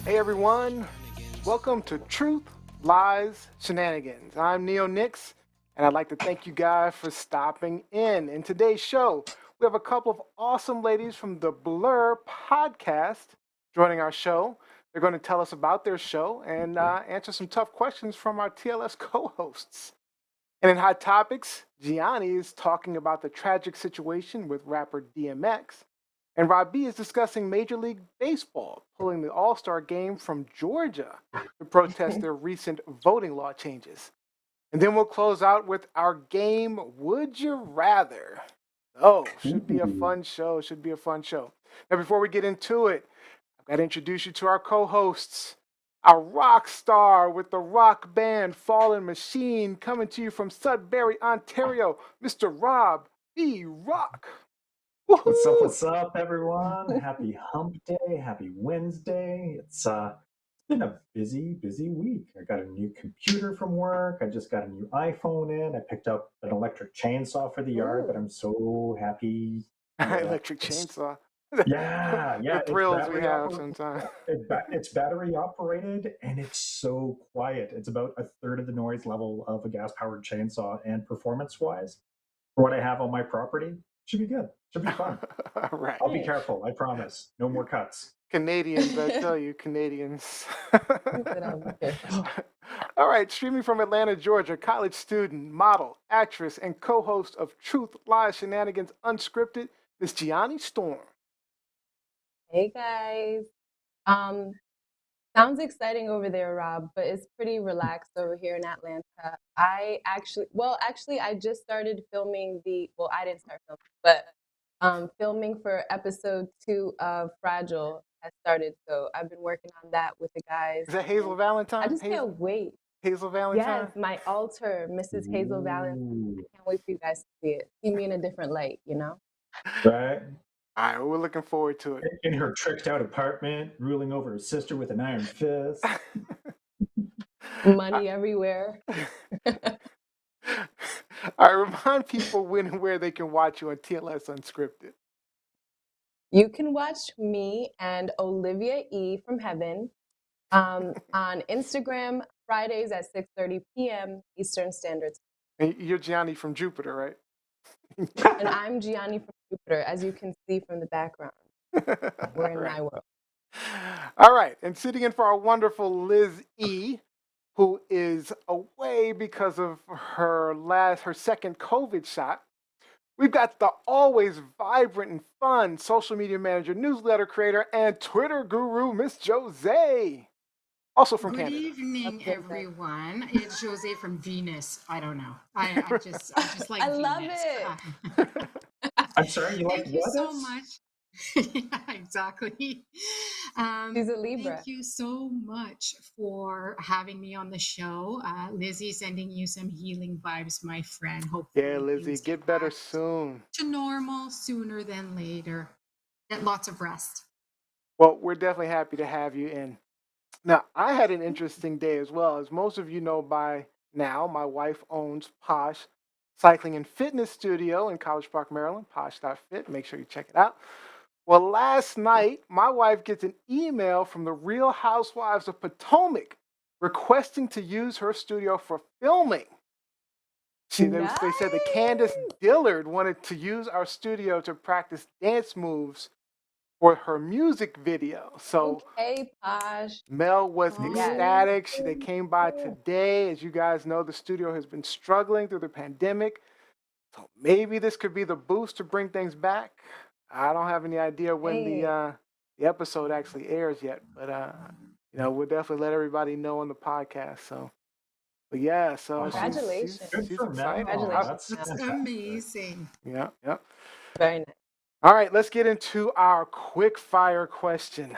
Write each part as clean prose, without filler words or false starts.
Hey everyone, welcome to Truth, Lies, Shenanigans. I'm Neo Nix, and I'd like to thank you guys for stopping in. In today's show, we have a couple of awesome ladies from the BLHER Podcast joining our show. They're going to tell us about their show and answer some tough questions from our TLS co-hosts. And in Hot Topics, Gianni is talking about the tragic situation with rapper DMX. And Rob B is discussing Major League Baseball pulling the All Star game from Georgia to protest their recent voting law changes. And then we'll close out with our game, Would You Rather? Oh, should be a fun show. Should be a fun show. Now, before we get into it, I've got to introduce you to our co hosts. Our rock star with the rock band Fallen Machine coming to you from Sudbury, Ontario, Mr. Rob B. Rock. Woohoo! What's up, everyone? Happy hump day, happy Wednesday. It's been a busy week. I got a new computer from work. I just got a new iPhone in. I picked up an electric chainsaw for the yard, but I'm so happy. Electric chainsaw. Yeah. The It's thrills we battery have operated. sometimes. It's battery operated, and it's so quiet. It's about a third of the noise level of a gas-powered chainsaw, and performance-wise, for what I have on my property, should be good. Should be fun. All right. I'll be careful. I promise. No more cuts. Canadians, I tell you, Canadians. All right, streaming from Atlanta, Georgia, college student, model, actress, and co-host of Truth, Lies, Shenanigans Unscripted, Miss Gianni Storm. Hey guys. Sounds exciting over there, Rob, but it's pretty relaxed over here in Atlanta. I just started filming I didn't start filming, but filming for episode 2 of Fragile has started. So I've been working on that with the guys. Is that Hazel Valentine? I just can't wait. Hazel Valentine? Yes, my alter, Mrs. Hazel Valentine. I can't wait for you guys to see it. See me in a different light, you know? Right? All right, well, we're looking forward to it. In her tricked out apartment, ruling over her sister with an iron fist. Money everywhere. All right, remind people when and where they can watch you on TLS Unscripted. You can watch me and Olivia E. from Heaven on Instagram Fridays at 6:30 p.m. Eastern Standard And you're Gianni from Jupiter, right? Time. And I'm Gianni from Jupiter, as you can see from the background. We're in my world. All right, and sitting in for our wonderful Liz E., who is away because of her second COVID shot. We've got the always vibrant and fun social media manager, newsletter creator, and Twitter guru, Miss Jose. Also from Good Canada. evening, everyone. It's Jose from Venus. I don't know. I just like I Venus. love it. I'm sorry, you like Thank you what? so much. Yeah, exactly. She's a Libra. Thank you so much for having me on the show. Lizzie, sending you some healing vibes, my friend. Hopefully, Yeah, Lizzie, things get better back soon. to normal sooner than later. Get lots of rest. Well, we're definitely happy to have you in. Now, I had an interesting day as well. As most of you know by now, my wife owns Posh Cycling and Fitness Studio in College Park, Maryland, posh.fit. Make sure you check it out. Well, last night, my wife gets an email from the Real Housewives of Potomac requesting to use her studio for filming. They said that Candace Dillard wanted to use our studio to practice dance moves for her music video. So Okay, Posh. Mel was Oh. ecstatic. They came by today. As you guys know, the studio has been struggling through the pandemic. So maybe this could be the boost to bring things back. I don't have any idea when the episode actually airs yet, but we'll definitely let everybody know on the podcast. So, but yeah, so Congratulations. she's Good for excited. Mel. Congratulations. That's fantastic. amazing. Yeah. Very nice. All right, let's get into our quick fire question.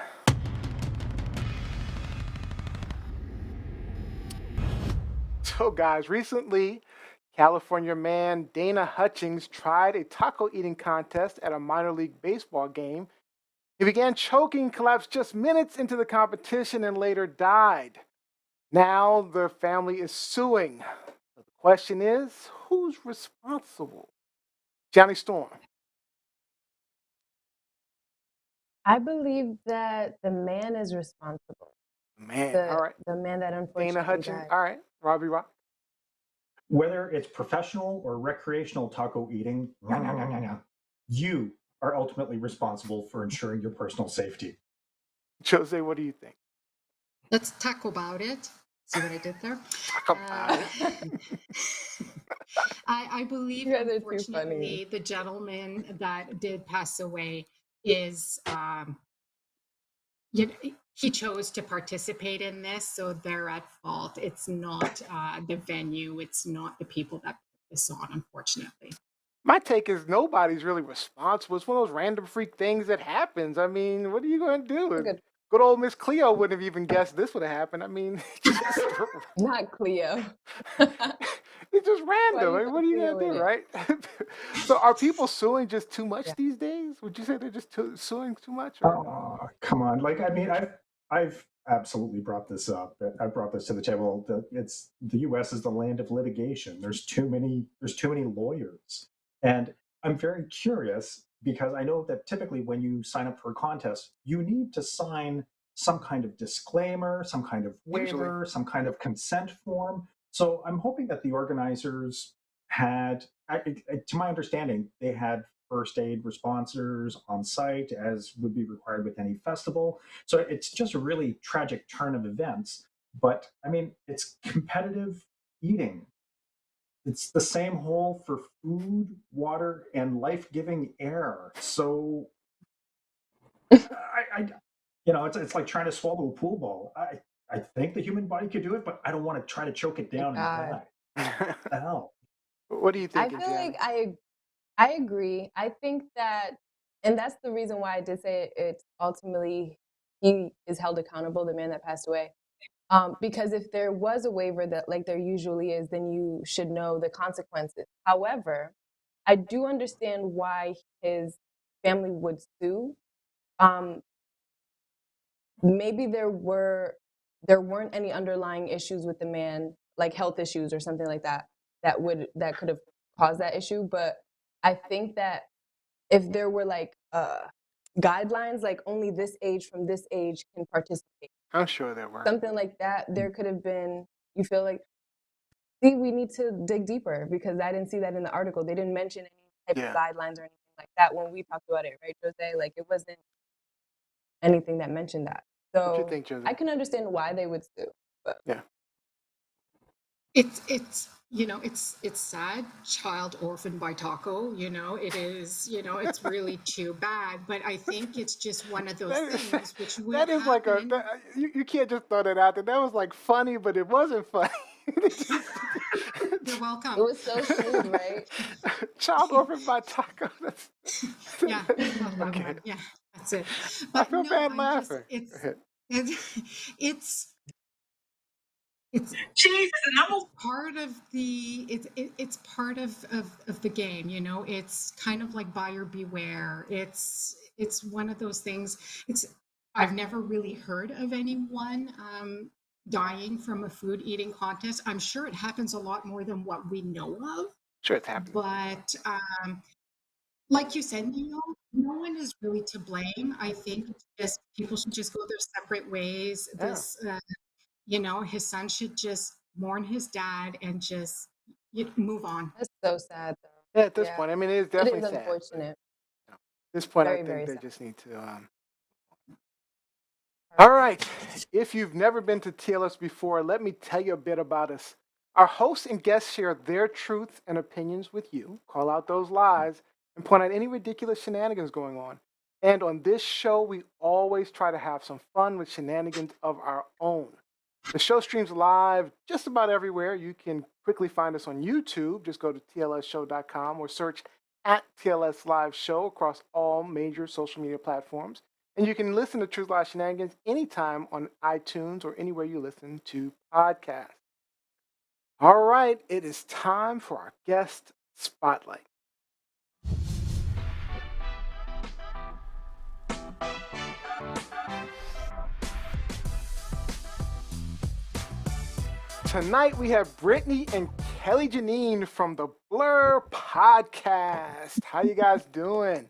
So, guys, recently, California man Dana Hutchings tried a taco eating contest at a minor league baseball game. He began choking, collapsed just minutes into the competition, and later died. Now the family is suing. So the question is, who's responsible? Johnny Storm. I believe that the man is responsible. Man, all right. The man that Dana unfortunately Hutchins. died. All right. Robbie Rock. Whether it's professional or recreational taco eating, you are ultimately responsible for ensuring your personal safety. Jose, what do you think? Let's talk about it. See what I did there? Talk about it. I believe, You guys are too unfortunately, funny. the gentleman that did pass away is, he chose to participate in this, so they're at fault. It's not the venue. It's not the people that put this on, unfortunately. My take is nobody's really responsible. It's one of those random freak things that happens. I mean, what are you going to do? Good. Good old Miss Cleo wouldn't have even guessed this would have happened. I mean, Not Cleo. it's just random. you Like, put what are you Cleo going to in do, it? right? So are people suing just too much Yeah. these days? Would you say they're just suing too much? Or no? Oh, come on. Like, I mean, I've absolutely brought this up. I brought this to the table. It's the U.S. is the land of litigation. There's too many lawyers, and I'm very curious because I know that typically when you sign up for a contest, you need to sign some kind of disclaimer, some kind of Usually. waiver, some kind of consent form. So I'm hoping that the organizers had, to my understanding, they had first aid responders on site, as would be required with any festival. So it's just a really tragic turn of events. But I mean, it's competitive eating. It's the same hole for food, water, and life-giving air. So I it's like trying to swallow a pool ball. I think the human body could do it, but I don't want to try to choke it down and God. die. Hell. What do you I think, feel like I agree. I think that, and that's the reason why I did say it's ultimately he is held accountable, the man that passed away. Because if there was a waiver that, like there usually is, then you should know the consequences. However, I do understand why his family would sue. Maybe there weren't any underlying issues with the man, like health issues or something like that, that could have caused that issue. But I think that if there were like guidelines, like only this age from this age can participate, I'm sure there were. something like that, there could have been. You feel like, see, we need to dig deeper because I didn't see that in the article. They didn't mention any type of guidelines or anything like that when we talked about it, right, Jose? Like it wasn't anything that mentioned that. What you So think, Jose? I can understand why they would sue. But Yeah. It's it's sad, child orphaned by taco. It is, it's really too bad. But I think it's just one of those things which will That is like happen. you can't just throw that out there. That was like funny, but it wasn't funny. You're welcome. it was so shrewd, right? Child orphaned by taco. Yeah, Okay. yeah, that's it. I But feel no, bad I just laughing. it's Go ahead. it's Jesus, and I'm part of it's part of the game. It's kind of like buyer beware. It's one of those things. I've never really heard of anyone dying from a food eating contest. I'm sure it happens a lot more than what we know of. Sure, it's happening. But like you said, no one is really to blame. I think just people should just go their separate ways. Yeah. His son should just mourn his dad and just move on. That's so sad, though. Yeah, at this Yeah. point, I mean, it is It definitely is sad. unfortunate. At this point, Very, I very think they sad. just need to. All right. If you've never been to TLS before, let me tell you a bit about us. Our hosts and guests share their truths and opinions with you, call out those lies, and point out any ridiculous shenanigans going on. And on this show, we always try to have some fun with shenanigans of our own. The show streams live just about everywhere. You can quickly find us on YouTube. Just go to TLSShow.com or search at TLS Live Show across all major social media platforms. And you can listen to Truth Live Shenanigans anytime on iTunes or anywhere you listen to podcasts. All right, it is time for our guest spotlight. Tonight we have Brittany and Kelly Jeanine from the BLHER Podcast. How you guys doing?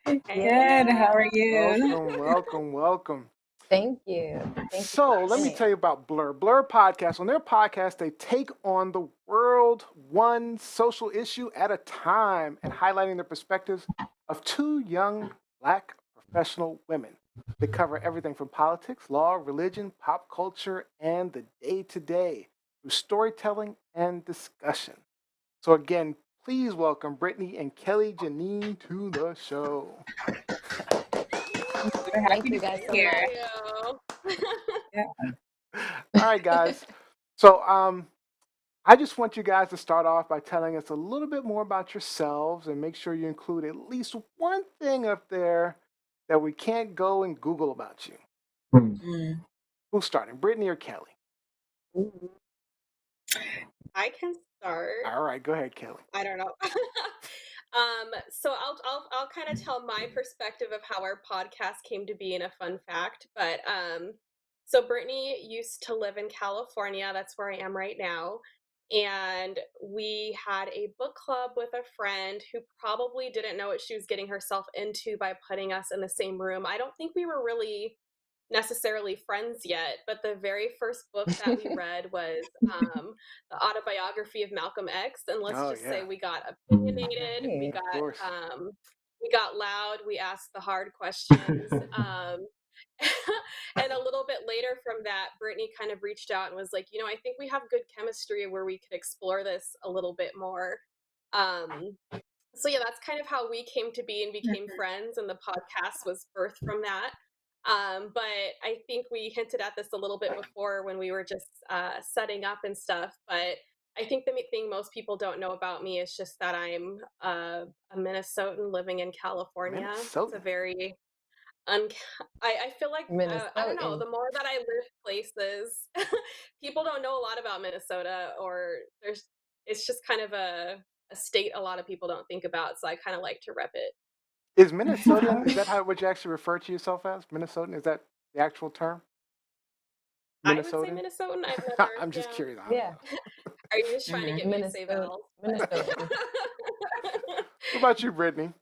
Good. How are you? Welcome. Thank you. Thank So you. let me tell you about BLHER. BLHER Podcast. On their podcast, they take on the world one social issue at a time and highlighting the perspectives of two young Black professional women. They cover everything from politics, law, religion, pop culture, and the day-to-day through storytelling and discussion. So again, please welcome Brittany and Kelly Jeanine to the show. We're happy Thank to you guys be so here. much. Yeah. All right, guys. So I just want you guys to start off by telling us a little bit more about yourselves and make sure you include at least one thing up there that we can't go and Google about you. Mm. Who's starting, Brittany or Kelly? I can start. All right, go ahead, Kelly. I don't know. So I'll kind of tell my perspective of how our podcast came to be in a fun fact. But so Brittany used to live in California. That's where I am right now. And we had a book club with a friend who probably didn't know what she was getting herself into by putting us in the same room. I don't think we were really necessarily friends yet, but the very first book that we read was the autobiography of Malcolm X, and let's say we got opinionated, we got loud, we asked the hard questions, and a little bit later from that, Brittany kind of reached out and was like, I think we have good chemistry where we could explore this a little bit more. So yeah, that's kind of how we came to be and became friends, and the podcast was birthed from that. But I think we hinted at this a little bit before when we were just setting up and stuff. But I think the thing most people don't know about me is just that I'm a Minnesotan living in California. It's a very I feel like I don't know. The more that I live places, people don't know a lot about Minnesota, or it's just kind of a state a lot of people don't think about. So I kind of like to rep it. Is Minnesotan, is that what you actually refer to yourself as? Minnesotan? Is that the actual term? I would say Minnesotan. I've never. I'm just curious. Yeah. Are you just trying to get me to say vowels? What about you, Brittany?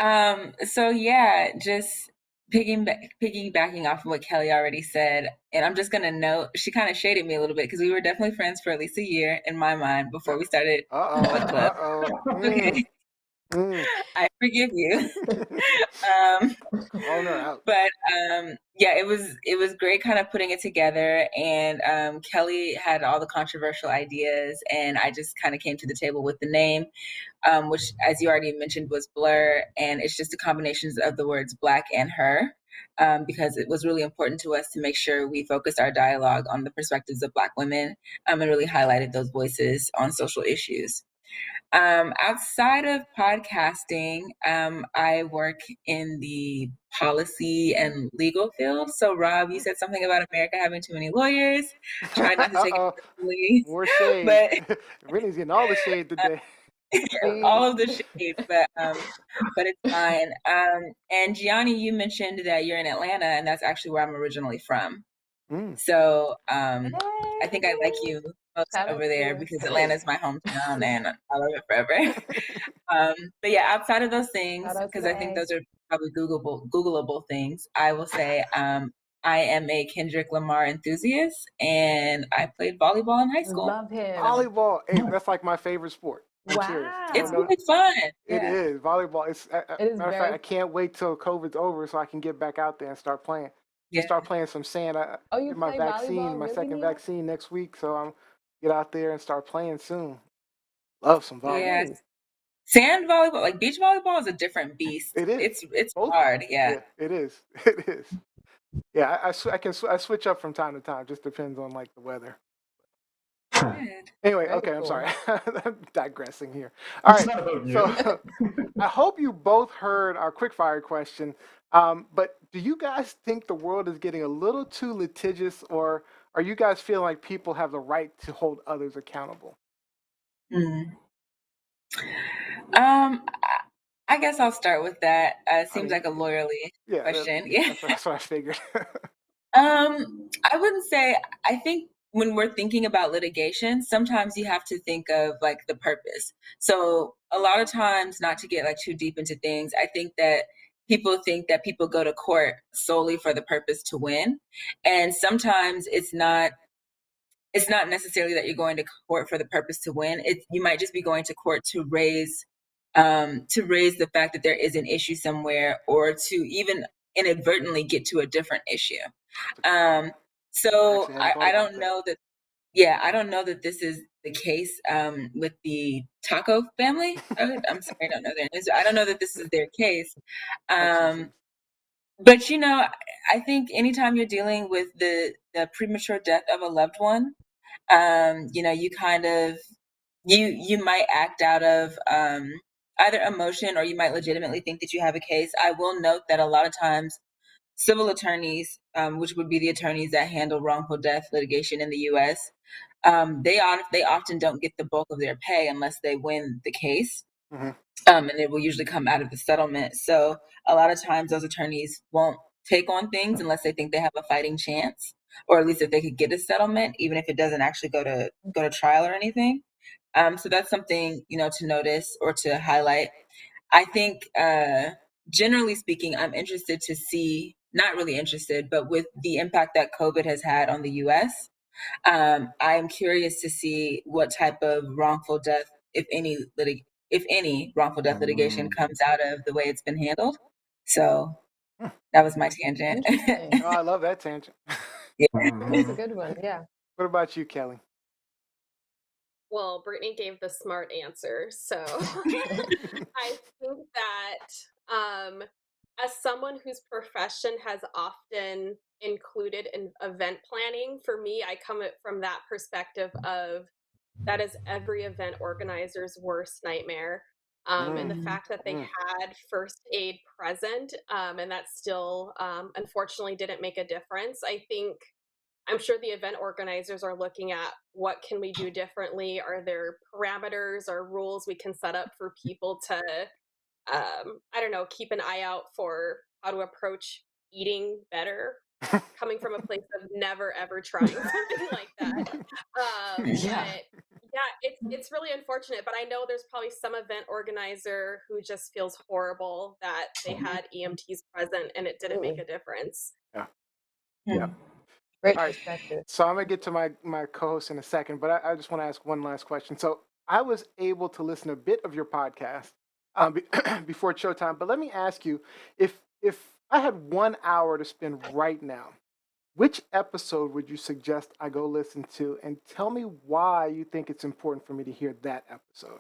So yeah, just piggybacking off of what Kelly already said, and I'm just gonna note she kind of shaded me a little bit because we were definitely friends for at least a year in my mind before we started book club. Okay. I forgive you. But yeah, it was great kind of putting it together, and Kelly had all the controversial ideas, and I just kind of came to the table with the name, which, as you already mentioned, was BLHER, and it's just a combination of the words Black and her, because it was really important to us to make sure we focused our dialogue on the perspectives of Black women, and really highlighted those voices on social issues. Outside of podcasting, I work in the policy and legal field. So, Rob, you said something about America having too many lawyers. Try not to take it personally. More shade. But Brittany's getting all the shade today. All of the shade, but it's fine. And Gianni, you mentioned that you're in Atlanta, and that's actually where I'm originally from. So I think I like you most over there because Atlanta is my hometown and I love it forever. But yeah, outside of those things, because I think those are probably Googleable things, I will say I am a Kendrick Lamar enthusiast, and I played volleyball in high school. Love him. Volleyball, hey, that's like my favorite sport. Wow. It's really fun. It is. Volleyball. Matter of fact, I can't wait till COVID's over so I can get back out there and start playing. Start playing some sand. I get my vaccine, my second vaccine next week, so I'm get out there and start playing soon. Love some volleyball. Yeah. Sand volleyball, like beach volleyball, is a different beast. It is. It's hard. Yeah, it is. It is. Yeah, I switch up from time to time. Just depends on like the weather. Anyway, okay, I'm sorry. I'm digressing here. All right, so I hope you both heard our quickfire question. But do you guys think the world is getting a little too litigious, or are you guys feeling like people have the right to hold others accountable? I guess I'll start with that. It seems like a lawyerly question. That's what I figured. I wouldn't say. I think when we're thinking about litigation, sometimes you have to think of like the purpose. So a lot of times, not to get like too deep into things, I think that people think that people go to court solely for the purpose to win. And sometimes it's not necessarily that you're going to court for the purpose to win. You might just be going to court to raise the fact that there is an issue somewhere, or to even inadvertently get to a different issue. So I don't know that. Yeah, I don't know that this is the case with the Taco family. I'm sorry, I don't know their names. I don't know that this is their case. But you know, I think anytime you're dealing with the premature death of a loved one, you know, you kind of you might act out of either emotion, or you might legitimately think that you have a case. I will note that a lot of times civil attorneys, which would be the attorneys that handle wrongful death litigation in the U.S., they often don't get the bulk of their pay unless they win the case. Mm-hmm. And it will usually come out of the settlement. So a lot of times those attorneys won't take on things unless they think they have a fighting chance, or at least if they could get a settlement, even if it doesn't actually go to trial or anything. So that's something, you know, to notice or to highlight. I think, generally speaking, I'm interested to see, not really interested, but with the impact that COVID has had on the U.S., I'm curious to see what type of wrongful death, if any wrongful death litigation comes out of the way it's been handled. So that was my tangent. Interesting. Oh, I love that tangent. That's a good one. Yeah. What about you, Kelly? Well, Brittany gave the smart answer. So I think that as someone whose profession has often included in event planning, for me, I come from that perspective of that is every event organizer's worst nightmare. And the fact that they had first aid present, and that still unfortunately didn't make a difference. I'm sure the event organizers are looking at what can we do differently? Are there parameters or rules we can set up for people to, I don't know, keep an eye out for how to approach eating better, coming from a place of never ever trying something like that. Yeah. But yeah, it's really unfortunate. But I know there's probably some event organizer who just feels horrible that they had EMTs present and it didn't make a difference. Yeah. Great All right. perspective. So I'm gonna get to my co-host in a second, but I just want to ask one last question. So I was able to listen to a bit of your podcast before showtime, but let me ask you, if I had 1 hour to spend right now, which episode would you suggest I go listen to, and tell me why you think it's important for me to hear that episode?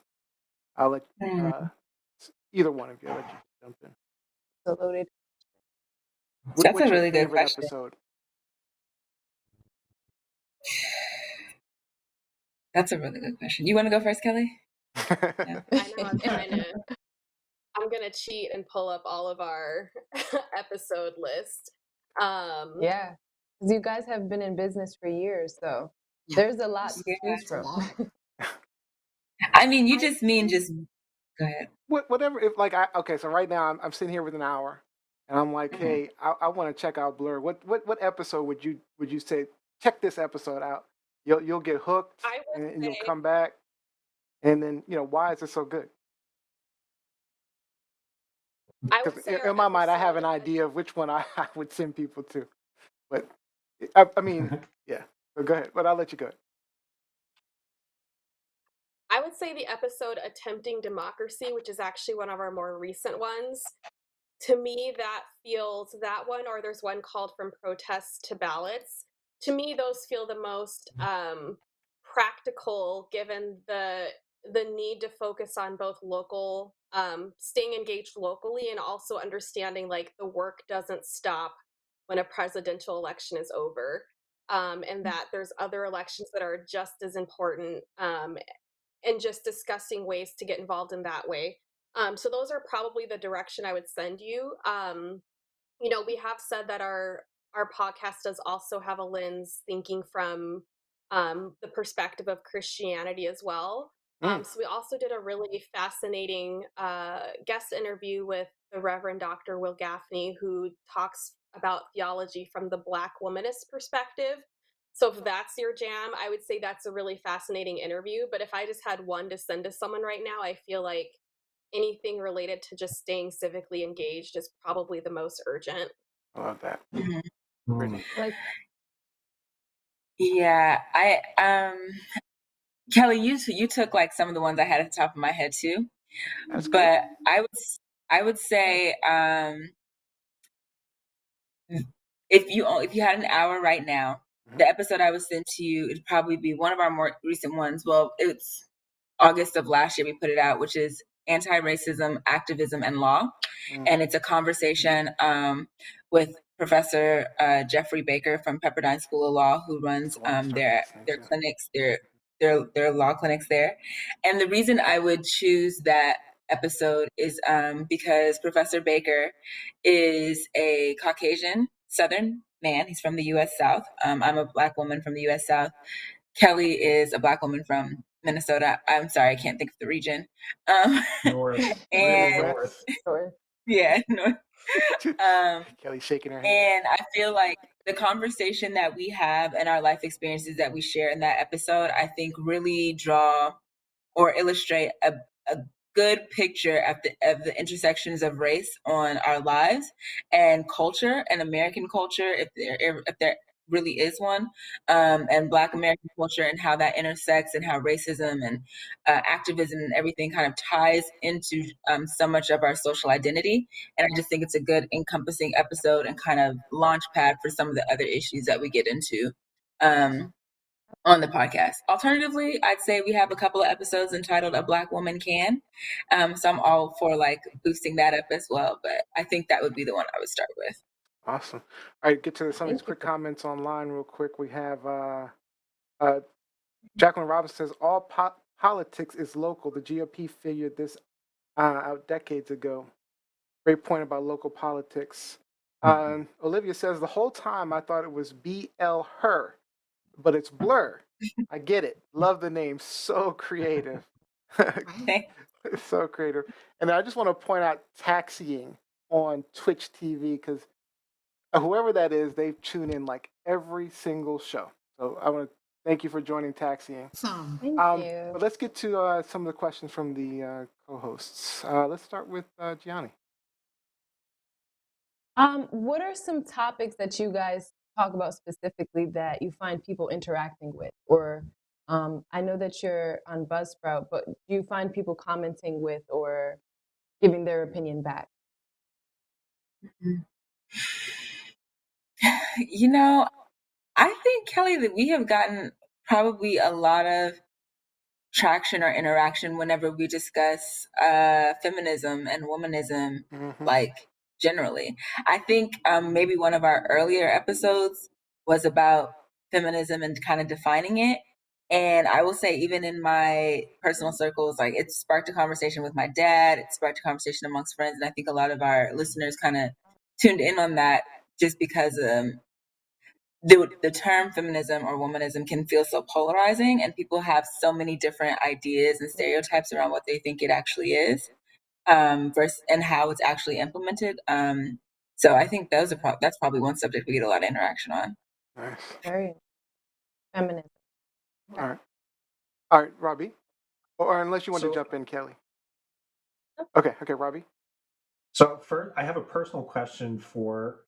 I'll let either one of you. I'll let you jump in. So loaded. That's What's a really your good favorite question. episode? That's a really good question. You want to go first, Kelly? I know I'm gonna cheat and pull up all of our episode list. Yeah. Because you guys have been in business for years, so there's a lot to choose It's a from. lot. I mean, you just mean just go ahead. Whatever. If like okay, so right now I'm sitting here with an hour, and I'm like, hey, I want to check out Blur. What episode would you say check this episode out? You'll get hooked, I would and you'll say- come back, and then why is it so good? I would Because say in my mind I have an idea of which one I would send people to, but I mean yeah. So go ahead, but I'll let you go. I would say the episode Attempting Democracy, which is actually one of our more recent ones. To me, that feels that one, or there's one called From Protests to Ballots. To me, those feel the most practical, given the need to focus on both local, staying engaged locally, and also understanding like the work doesn't stop when a presidential election is over, and that there's other elections that are just as important, and just discussing ways to get involved in that way. So those are probably the direction I would send you. We have said that our podcast does also have a lens thinking from the perspective of Christianity as well. So we also did a really fascinating guest interview with the Reverend Dr. Will Gaffney, who talks about theology from the Black womanist perspective. So if that's your jam, I would say that's a really fascinating interview. But if I just had one to send to someone right now, I feel like anything related to just staying civically engaged is probably the most urgent. I love that. Mhm. Brittany. Like, Yeah, Kelly, you took like some of the ones I had at the top of my head too. That's good. But I would say if you had an hour right now, the episode I would send to you, it'd probably be one of our more recent ones. Well, it's August of last year we put it out, which is Anti-Racism, Activism, and Law. And it's a conversation with Professor Jeffrey Baker from Pepperdine School of Law, who runs their clinics, their law clinics there. And the reason I would choose that episode is because Professor Baker is a Caucasian Southern man. He's from the U.S. South. I'm a Black woman from the U.S. South. Kelly is a Black woman from Minnesota. I'm sorry, I can't think of the region. North, and north. yeah, north. Kelly shaking her head. And I feel like the conversation that we have and our life experiences that we share in that episode, I think really draw or illustrate a good picture of the intersections of race on our lives and culture and American culture, if there really is one, and Black American culture and how that intersects and how racism and activism and everything kind of ties into so much of our social identity. And I just think it's a good encompassing episode and kind of launch pad for some of the other issues that we get into on the podcast. Alternatively, I'd say we have a couple of episodes entitled A Black Woman Can. So I'm all for like boosting that up as well. But I think that would be the one I would start with. Awesome. All right, get to some of these quick comments online real quick. We have Jacqueline Robinson says, all politics is local. The GOP figured this out decades ago. Great point about local politics. Olivia says, the whole time I thought it was BLHER, but it's Blur. I get it. Love the name. So creative. So creative. And I just want to point out Taxiing on Twitch TV because whoever that is, they tune in like every single show. So I want to thank you for joining Taxiing. Awesome. Thank you. But let's get to some of the questions from the co-hosts. Let's start with Gianni. What are some topics that you guys talk about specifically that you find people interacting with? Or I know that you're on Buzzsprout, but do you find people commenting with or giving their opinion back? You know, I think, Kelly, that we have gotten probably a lot of traction or interaction whenever we discuss feminism and womanism, like generally. I think maybe one of our earlier episodes was about feminism and kind of defining it. And I will say, even in my personal circles, like it sparked a conversation with my dad, it sparked a conversation amongst friends. And I think a lot of our listeners kind of tuned in on that just because the term feminism or womanism can feel so polarizing, and people have so many different ideas and stereotypes around what they think it actually is, versus and how it's actually implemented. So I think that's probably one subject we get a lot of interaction on. Nice. Very feminism. All right, Robbie. Or unless you want to jump in, Kelly. Okay, Robbie. So first, I have a personal question for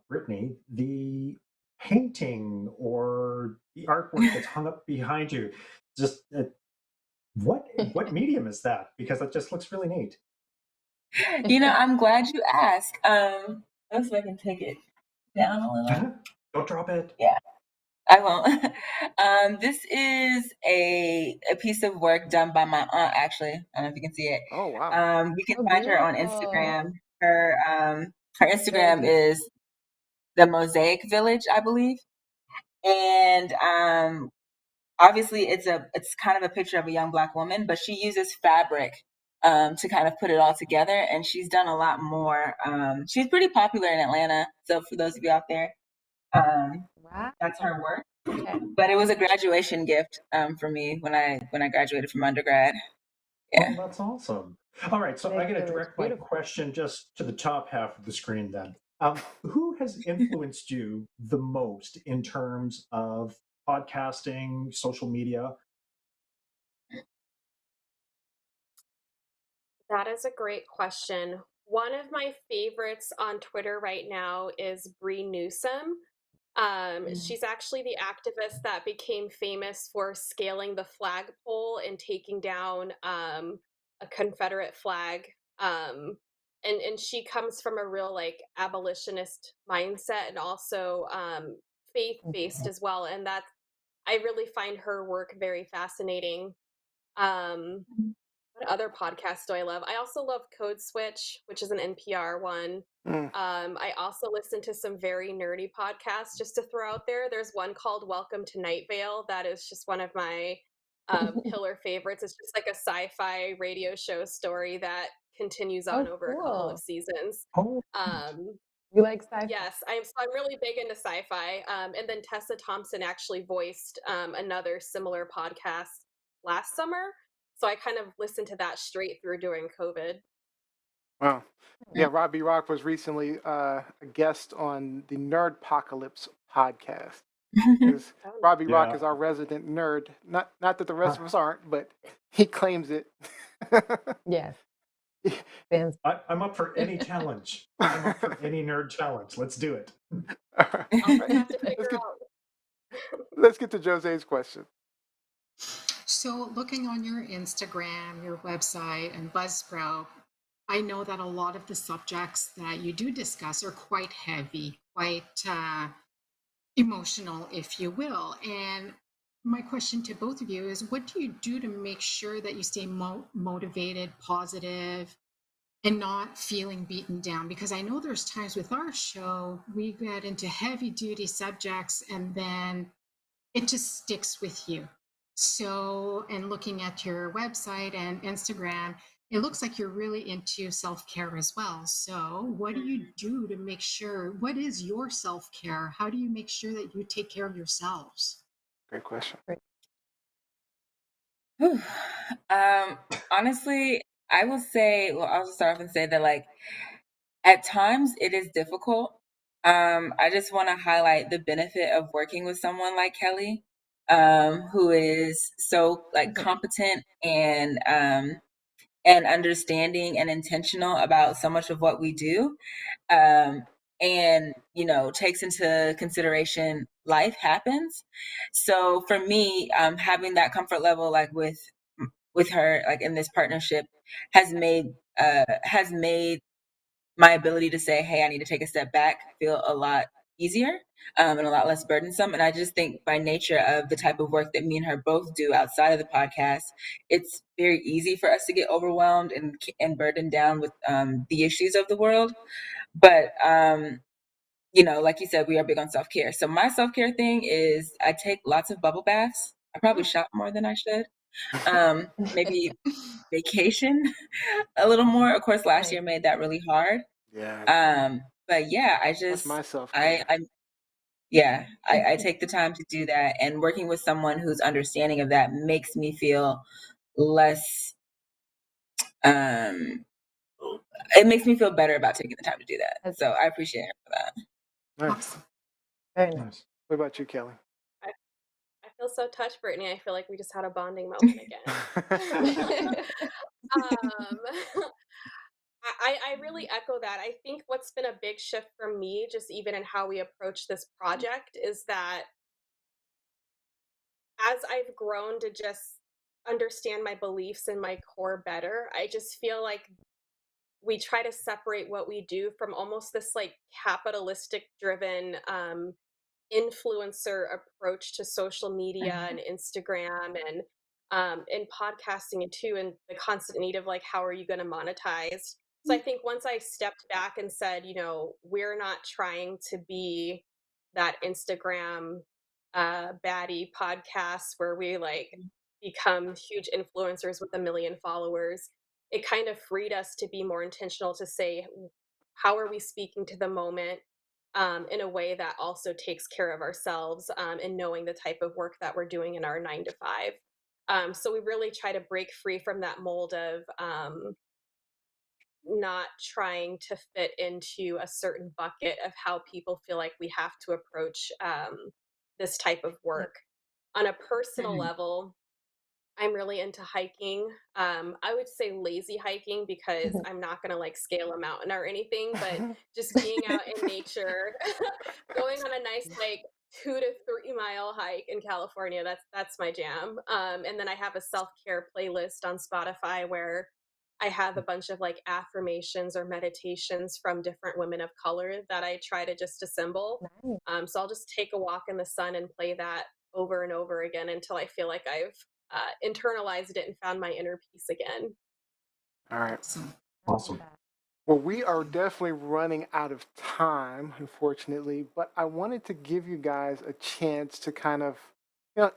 Brittany. The painting or the artwork that's hung up behind you, just what medium is that? Because it just looks really neat. You know, I'm glad you asked. Let's see if I can take it down a little. Don't drop it. Yeah, I won't. This is a piece of work done by my aunt, actually. I don't know if you can see it. Oh, wow. You can find her on Instagram. Her Instagram is the Mosaic Village, I believe. And obviously it's kind of a picture of a young Black woman, but she uses fabric to kind of put it all together. And she's done a lot more. She's pretty popular in Atlanta. So for those of you out there, that's her work. Okay. But it was a graduation gift for me when I graduated from undergrad. Yeah. Well, that's awesome. All right, so I'm going to direct my question just to the top half of the screen then. Who has influenced you the most in terms of podcasting, social media? That is a great question. One of my favorites on Twitter right now is Bree Newsom. She's actually the activist that became famous for scaling the flagpole and taking down a Confederate flag. And she comes from a real like abolitionist mindset and also faith based as well. And that I really find her work very fascinating. Um, what other podcasts do I love? I also love Code Switch, which is an NPR one. Mm. I also listen to some very nerdy podcasts just to throw out there. There's one called Welcome to Night Vale. That is just one of my pillar favorites. It's just like a sci-fi radio show story that continues on over a couple of seasons. Oh, You like sci-fi? Yes, I'm really big into sci-fi. And then Tessa Thompson actually voiced another similar podcast last summer. So I kind of listened to that straight through during COVID. Wow. Yeah, Robbie Rock was recently a guest on the Nerdpocalypse podcast. Because Robbie Rock is our resident nerd. Not that the rest of us aren't, but he claims it. Yes. I'm up for any challenge. I'm up for any nerd challenge. Let's do it. All right. Let's get to Jose's question. So, looking on your Instagram, your website, and Buzzsprout, I know that a lot of the subjects that you do discuss are quite heavy, quite emotional, if you will. And my question to both of you is, what do you do to make sure that you stay motivated, positive, and not feeling beaten down? Because I know there's times with our show, we get into heavy duty subjects and then it just sticks with you. So, and looking at your website and Instagram, it looks like you're really into self-care as well. So what do you do to make sure, what is your self-care? How do you make sure that you take care of yourselves? Great question. Honestly, I will say, well, I'll just start off and say that like at times it is difficult. I just want to highlight the benefit of working with someone like Kelly, who is so like competent and understanding and intentional about so much of what we do. And takes into consideration life happens. So for me, having that comfort level like with her like in this partnership has made my ability to say, hey, I need to take a step back feel a lot easier, and a lot less burdensome. And I just think by nature of the type of work that me and her both do outside of the podcast, it's very easy for us to get overwhelmed and burdened down with the issues of the world. But like you said, we are big on self-care. So my self-care thing is I take lots of bubble baths. I probably shop more than I should. Maybe vacation a little more. Of course, last year made that really hard. Yeah. But yeah, I That's just my self-care. I take the time to do that, and working with someone who's understanding of that makes me feel less. It makes me feel better about taking the time to do that. So I appreciate her for that. Nice. Very nice. What about you, Kelly? I feel so touched, Brittany. I feel like we just had a bonding moment again. I really echo that. I think what's been a big shift for me, just even in how we approach this project, is that as I've grown to just understand my beliefs and my core better, I just feel like we try to separate what we do from almost this like capitalistic driven influencer approach to social media and Instagram and podcasting and too, and the constant need of like, how are you going to monetize? So I think once I stepped back and said, we're not trying to be that Instagram baddie podcast where we like become huge influencers with 1 million followers, it kind of freed us to be more intentional to say, how are we speaking to the moment in a way that also takes care of ourselves and knowing the type of work that we're doing in our 9 to 5. So we really try to break free from that mold of not trying to fit into a certain bucket of how people feel like we have to approach this type of work. on a personal level, I'm really into hiking. I would say lazy hiking because I'm not gonna like scale a mountain or anything, but just being out in nature, going on a nice like 2 to 3 mile hike in California. That's my jam. And then I have a self-care playlist on Spotify where I have a bunch of like affirmations or meditations from different women of color that I try to just assemble. Nice. So I'll just take a walk in the sun and play that over and over again until I feel like I've internalized it and found my inner peace again. All right. Awesome. Well, we are definitely running out of time, unfortunately, but I wanted to give you guys a chance to kind of,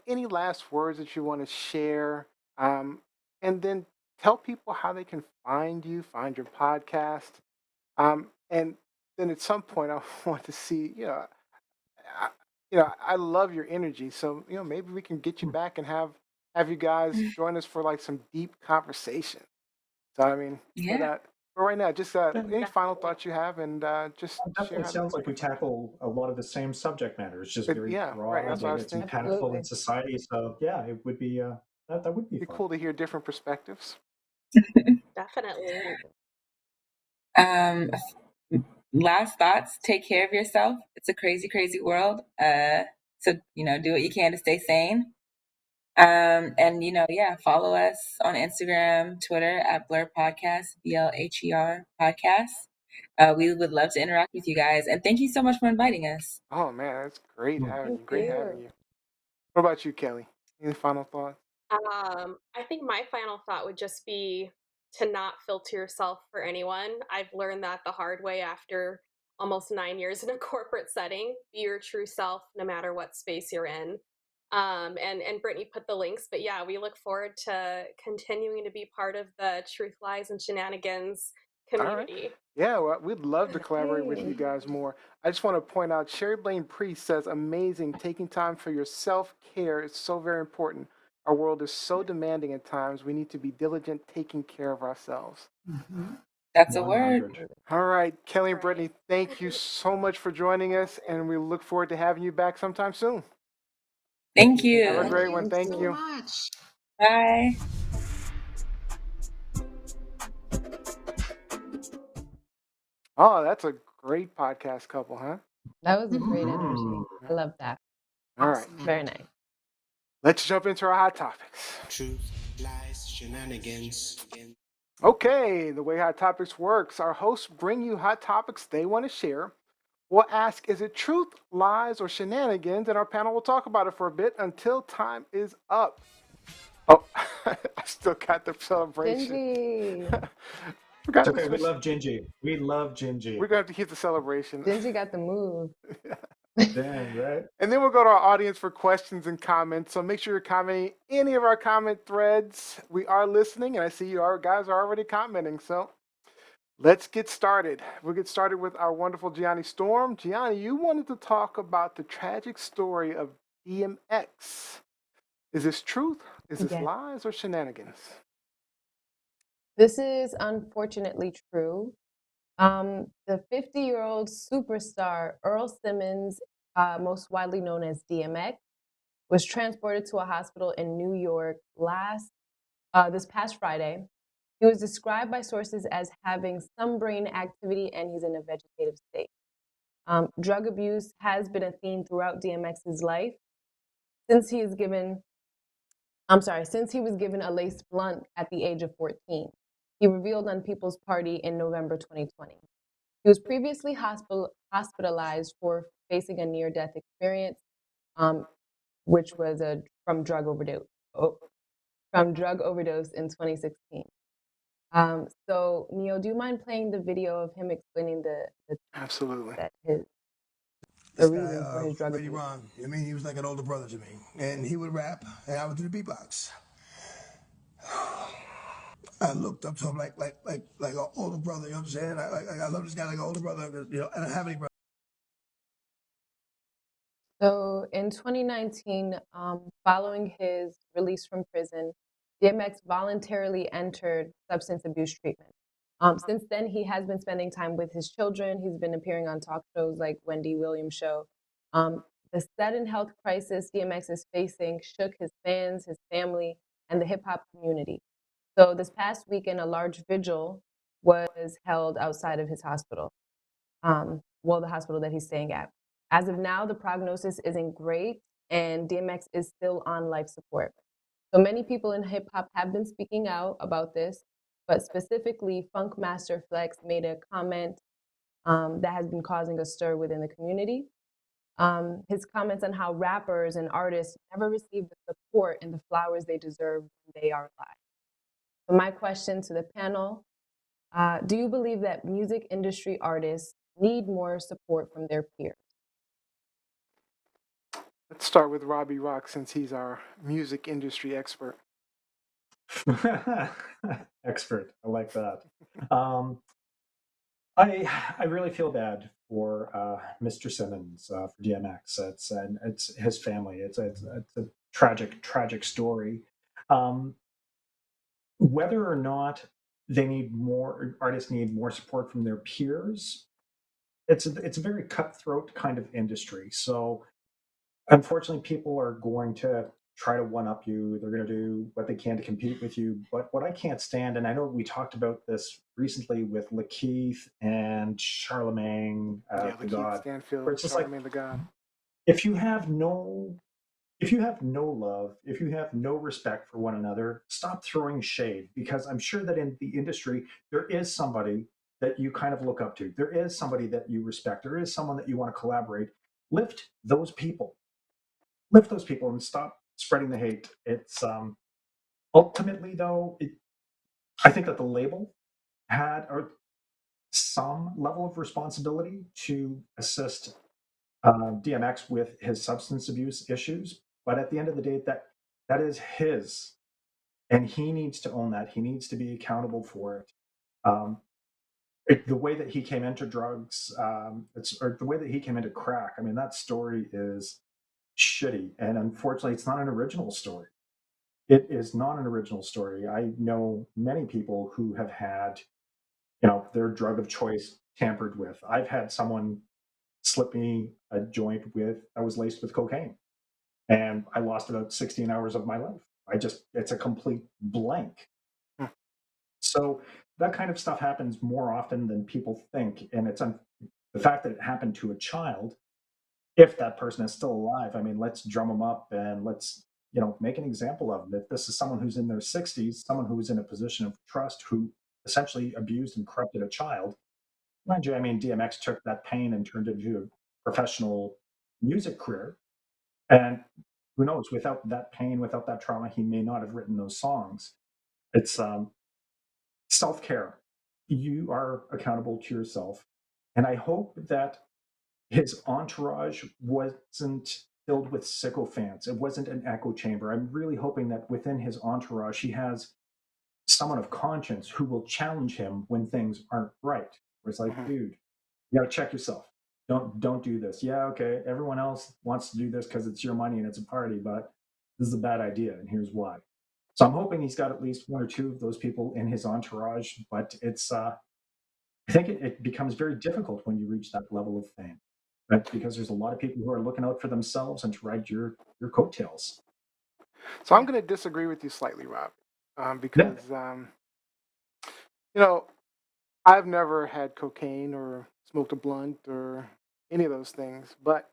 any last words that you want to share, and then tell people how they can find you, find your podcast, and then at some point I want to see, I, I love your energy, so maybe we can get you back and have you guys join us for like some deep conversation. So I mean, but Yeah. for right now, just any final Definitely. thoughts you have, and just It share definitely how sounds people like we can find tackle a lot of the same subject matter. It's just you. But very yeah, right. That's broad what I and was it's thinking. impactful in Absolutely. society. So yeah, it would be that would be Be fun. cool to hear different perspectives. Definitely. Um, Last thoughts: take care of yourself. It's a crazy, crazy world. So do what you can to stay sane. And yeah, follow us on Instagram, Twitter at BLHER Podcast, BLHER Podcast. We would love to interact with you guys, and thank you so much for inviting us. Oh man, that's great Hmm. having Thank you. Great having you. you. What about you, Kelly? Any final thoughts? I think my final thought would just be to not filter yourself for anyone. I've learned that the hard way after almost 9 years in a corporate setting. Be your true self no matter what space you're in. And Brittany put the links, but yeah, we look forward to continuing to be part of the Truth, Lies, and Shenanigans All right. community. Yeah, well, we'd love to collaborate with you Nice. guys more. I just want to point out Sherry Blaine Priest says, amazing. Taking time for your self care is so very important. Our world is so demanding at times. We need to be diligent taking care of ourselves. That's a word. 100. All right, Kelly and Right. Brittany, thank you so much for joining us, and we look forward to having you back sometime soon. Thank Have a you. great one. Thank Thank So you. you. much. Bye. Oh, that's a great podcast couple, huh? That was a great energy. Mhm. I love that. All right, Awesome. Very nice. let's jump into our hot topics. Truth, lies, shenanigans. Okay, the way Hot Topics works, our hosts bring you hot topics they want to share. We'll ask, is it truth, lies, or shenanigans? And our panel will talk about it for a bit until time is up. Oh, I still got the celebration. Gingy. Forgot It's okay. to We switch. love Gingy. We love Gingy. We're going to have to hit the celebration. Gingy got the move. Dang, right? And then we'll go to our audience for questions and comments. So make sure you're commenting any of our comment threads. We are listening, and I see you guys are already commenting. So let's get started. We'll get started with our wonderful Gianni Storm. Gianni, you wanted to talk about the tragic story of DMX. Is this truth? Is this Yes. lies or shenanigans? This is unfortunately true. The 50-year-old superstar Earl Simmons, most widely known as DMX, was transported to a hospital in New York this past Friday. He was described by sources as having some brain activity and he's in a vegetative state. Drug abuse has been a theme throughout DMX's life since he was given a laced blunt at the age of 14. He revealed on People's Party in November 2020. He was previously hospitalized for facing a near-death experience, which was from drug overdose. From drug overdose in 2016. So, Neo, do you mind playing the video of him explaining Absolutely. the This reason guy, for his drug Lady abuse? Ron, I mean, he was like an older brother to me. And he would rap, and I would do the beatbox. I looked up to him like an older brother, you know what I'm saying? I love this guy like an older brother, you know, and I don't have any brothers. So in 2019, following his release from prison, DMX voluntarily entered substance abuse treatment. Since then, he has been spending time with his children. He's been appearing on talk shows like Wendy Williams' show. The sudden health crisis DMX is facing shook his fans, his family, and the hip hop community. So this past weekend, a large vigil was held outside of his hospital. The hospital that he's staying at. As of now, the prognosis isn't great, and DMX is still on life support. So many people in hip hop have been speaking out about this, but specifically, Funk Master Flex made a comment that has been causing a stir within the community. His comments on how rappers and artists never receive the support and the flowers they deserve when they are alive. So my question to the panel, do you believe that music industry artists need more support from their peers? Let's start with Robbie Rock since he's our music industry expert. Expert, I like that. I really feel bad for Mr. Simmons, for DMX. It's his family. It's a tragic story. Um, Whether or not artists need more support from their peers, it's a very cutthroat kind of industry. So unfortunately, people are going to try to one up you. They're going to do what they can to compete with you. But what I can't stand, and I know we talked about this recently with Lakeith and Charlemagne, Yeah, the Lakeith God, where Stanfield, it's just like, Charlemagne the God. if you have no if you have no love, if you have no respect for one another, stop throwing shade, because I'm sure that in the industry there is somebody that you kind of look up to. There is somebody that you respect. There is someone that you want to collaborate. Lift those people. Lift those people and stop spreading the hate. It's ultimately though, I think that the label had or some level of responsibility to assist DMX with his substance abuse issues. But at the end of the day, that is his, and he needs to own that. He needs to be accountable for it. Um, the way that he came into drugs, or the way that he came into crack. I mean, that story is shitty, and unfortunately, it's not an original story. It is not an original story. I know many people who have had, their drug of choice tampered with. I've had someone slip me a joint that was laced with cocaine, and I lost about 16 hours of my life. It's a complete blank. Hmm. So that kind of stuff happens more often than people think. And the fact that it happened to a child, if that person is still alive, I mean, let's drum them up and let's, make an example of them. If this is someone who's in their 60s, someone who was in a position of trust, who essentially abused and corrupted a child, mind you, I mean, DMX took that pain and turned it into a professional music career. And who knows, without that pain, without that trauma, he may not have written those songs. It's self care. You are accountable to yourself. And I hope that his entourage wasn't filled with sycophants. It wasn't an echo chamber. I'm really hoping that within his entourage, he has someone of conscience who will challenge him when things aren't right. Where it's like, Mhm. dude, you gotta check yourself. Don't do this. Yeah, okay. Everyone else wants to do this because it's your money and it's a party, but this is a bad idea, and here's why. So I'm hoping he's got at least one or two of those people in his entourage, but I think it becomes very difficult when you reach that level of fame. Right? Because there's a lot of people who are looking out for themselves and to ride your coattails. So I'm going to disagree with you slightly, Rob, Yeah. because you know I've never had cocaine or smoked a blunt or any of those things, but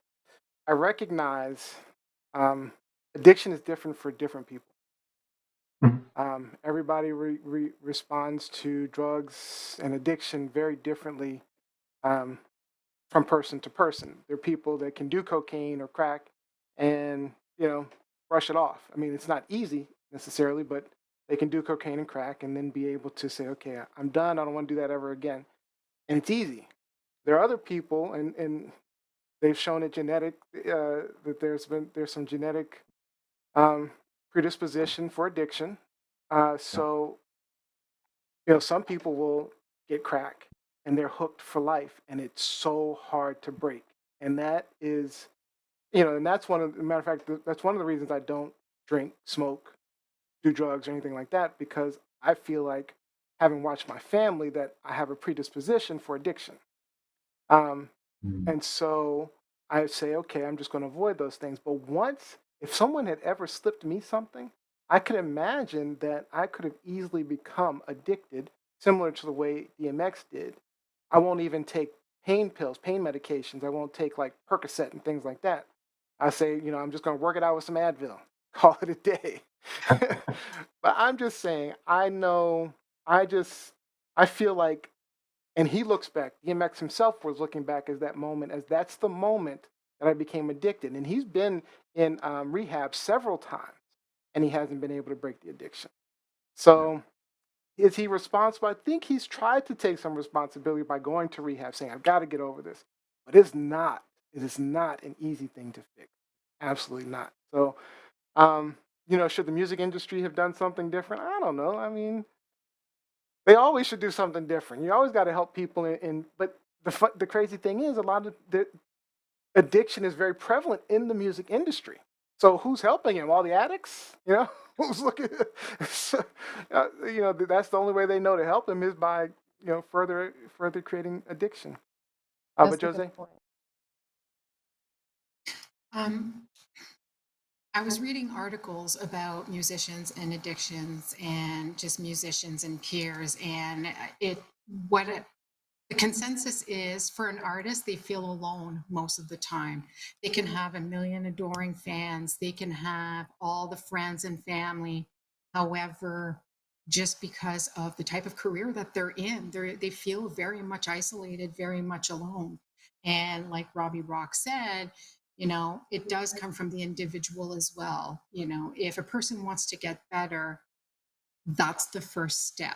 I recognize um, addiction is different for different people. Mhm. Everybody responds to drugs and addiction very differently um, from person to person. There are people that can do cocaine or crack and, brush it off. I mean, it's not easy necessarily, but they can do cocaine and crack and then be able to say, okay, I'm done. I don't want to do that ever again. And it's easy. There are other people, and they've shown that there's some genetic um, predisposition for addiction. Yeah. So some people will get crack and they're hooked for life, and it's so hard to break. And that is, and that's matter of fact, that's one of the reasons I don't drink, smoke, do drugs, or anything like that, because I feel like, having watched my family, that I have a predisposition for addiction. Um, Mm. and so I say, okay, I'm just going to avoid those things. But once, if someone had ever slipped me something, I could imagine that I could have easily become addicted, similar to the way DMX did. I won't even take pain pills, pain medications. I won't take like Percocet and things like that. I say, I'm just going to work it out with some Advil, call it a day. But I'm just saying, I know, I feel like, and he looks back, DMX himself was looking back as that moment, as that's the moment that I became addicted. And he's been in rehab several times, and he hasn't been able to break the addiction. So is he responsible? I think he's tried to take some responsibility by going to rehab, saying, I've got to get over this. But it's not. It is not an easy thing to fix. Absolutely not. So, should the music industry have done something different? I don't know. I mean, they always should do something different. You always got to help people. But the crazy thing is, a lot of the addiction is very prevalent in the music industry. So who's helping him? All the addicts? Who's looking? That's the only way they know to help him is by further creating addiction. But Jose, I was reading articles about musicians and addictions and just musicians and peers, and the consensus is for an artist, they feel alone most of the time. They can have a million adoring fans, they can have all the friends and family. However, just because of the type of career that they're in, they feel very much isolated, very much alone. And like Robbie Rock said, it does come from the individual as well. If a person wants to get better, that's the first step.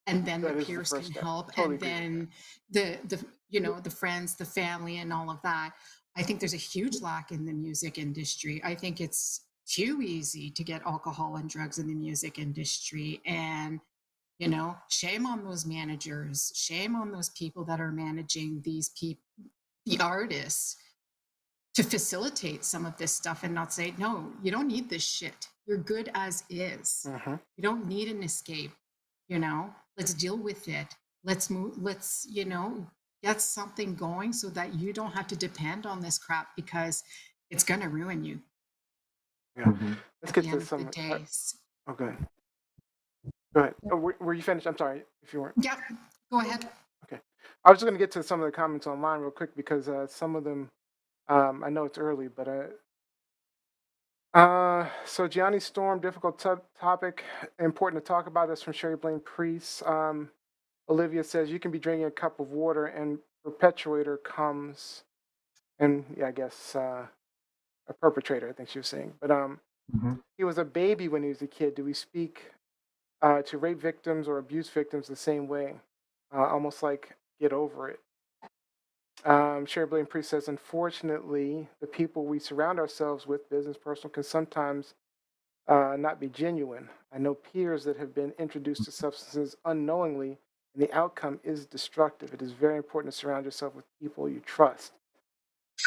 And then the peers can help. Totally. And then the friends, the family, and all of that. I think there's a huge lack in the music industry. I think it's too easy to get alcohol and drugs in the music industry. And, shame on those managers, shame on those people that are managing these people, the artists, to facilitate some of this stuff and not say, no, you don't need this shit. You're good as is. Mm-hmm. You don't need an escape. Let's deal with it. Let's move. Let's, get something going so that you don't have to depend on this crap because it's going to ruin you. Yeah. Mm-hmm. Let's get to some. Okay. Go ahead. Oh, were you finished? I'm sorry if you weren't. Yeah, go ahead. Okay. I was just going to get to some of the comments online real quick because some of them, I know it's early, but so Gianni Storm, difficult topic, important to talk about. That's from Sherry Blaine Priest. Olivia says you can be drinking a cup of water and perpetuator comes, and I guess a perpetrator. I think she was saying, but he was a baby when he was a kid. Do we speak to rape victims or abuse victims the same way? Almost like get over it. Sherry Blaine Priest says, unfortunately, the people we surround ourselves with, business, personal, can sometimes not be genuine. I know peers that have been introduced to substances unknowingly, and the outcome is destructive. It is very important to surround yourself with people you trust.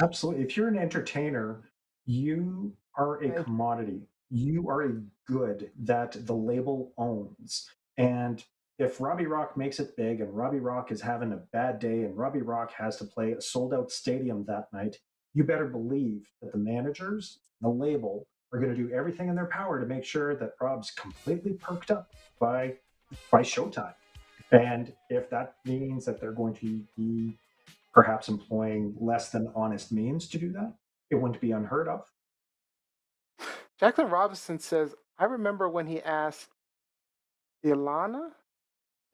Absolutely. If you're an entertainer, you are a commodity. You are a good that the label owns. And if Robbie Rock makes it big and Robbie Rock is having a bad day and Robbie Rock has to play a sold-out stadium that night, you better believe that the managers, the label, are going to do everything in their power to make sure that Rob's completely perked up by showtime. And if that means that they're going to be perhaps employing less than honest means to do that, it wouldn't be unheard of. Jacqueline Robinson says, I remember when he asked Iyanla,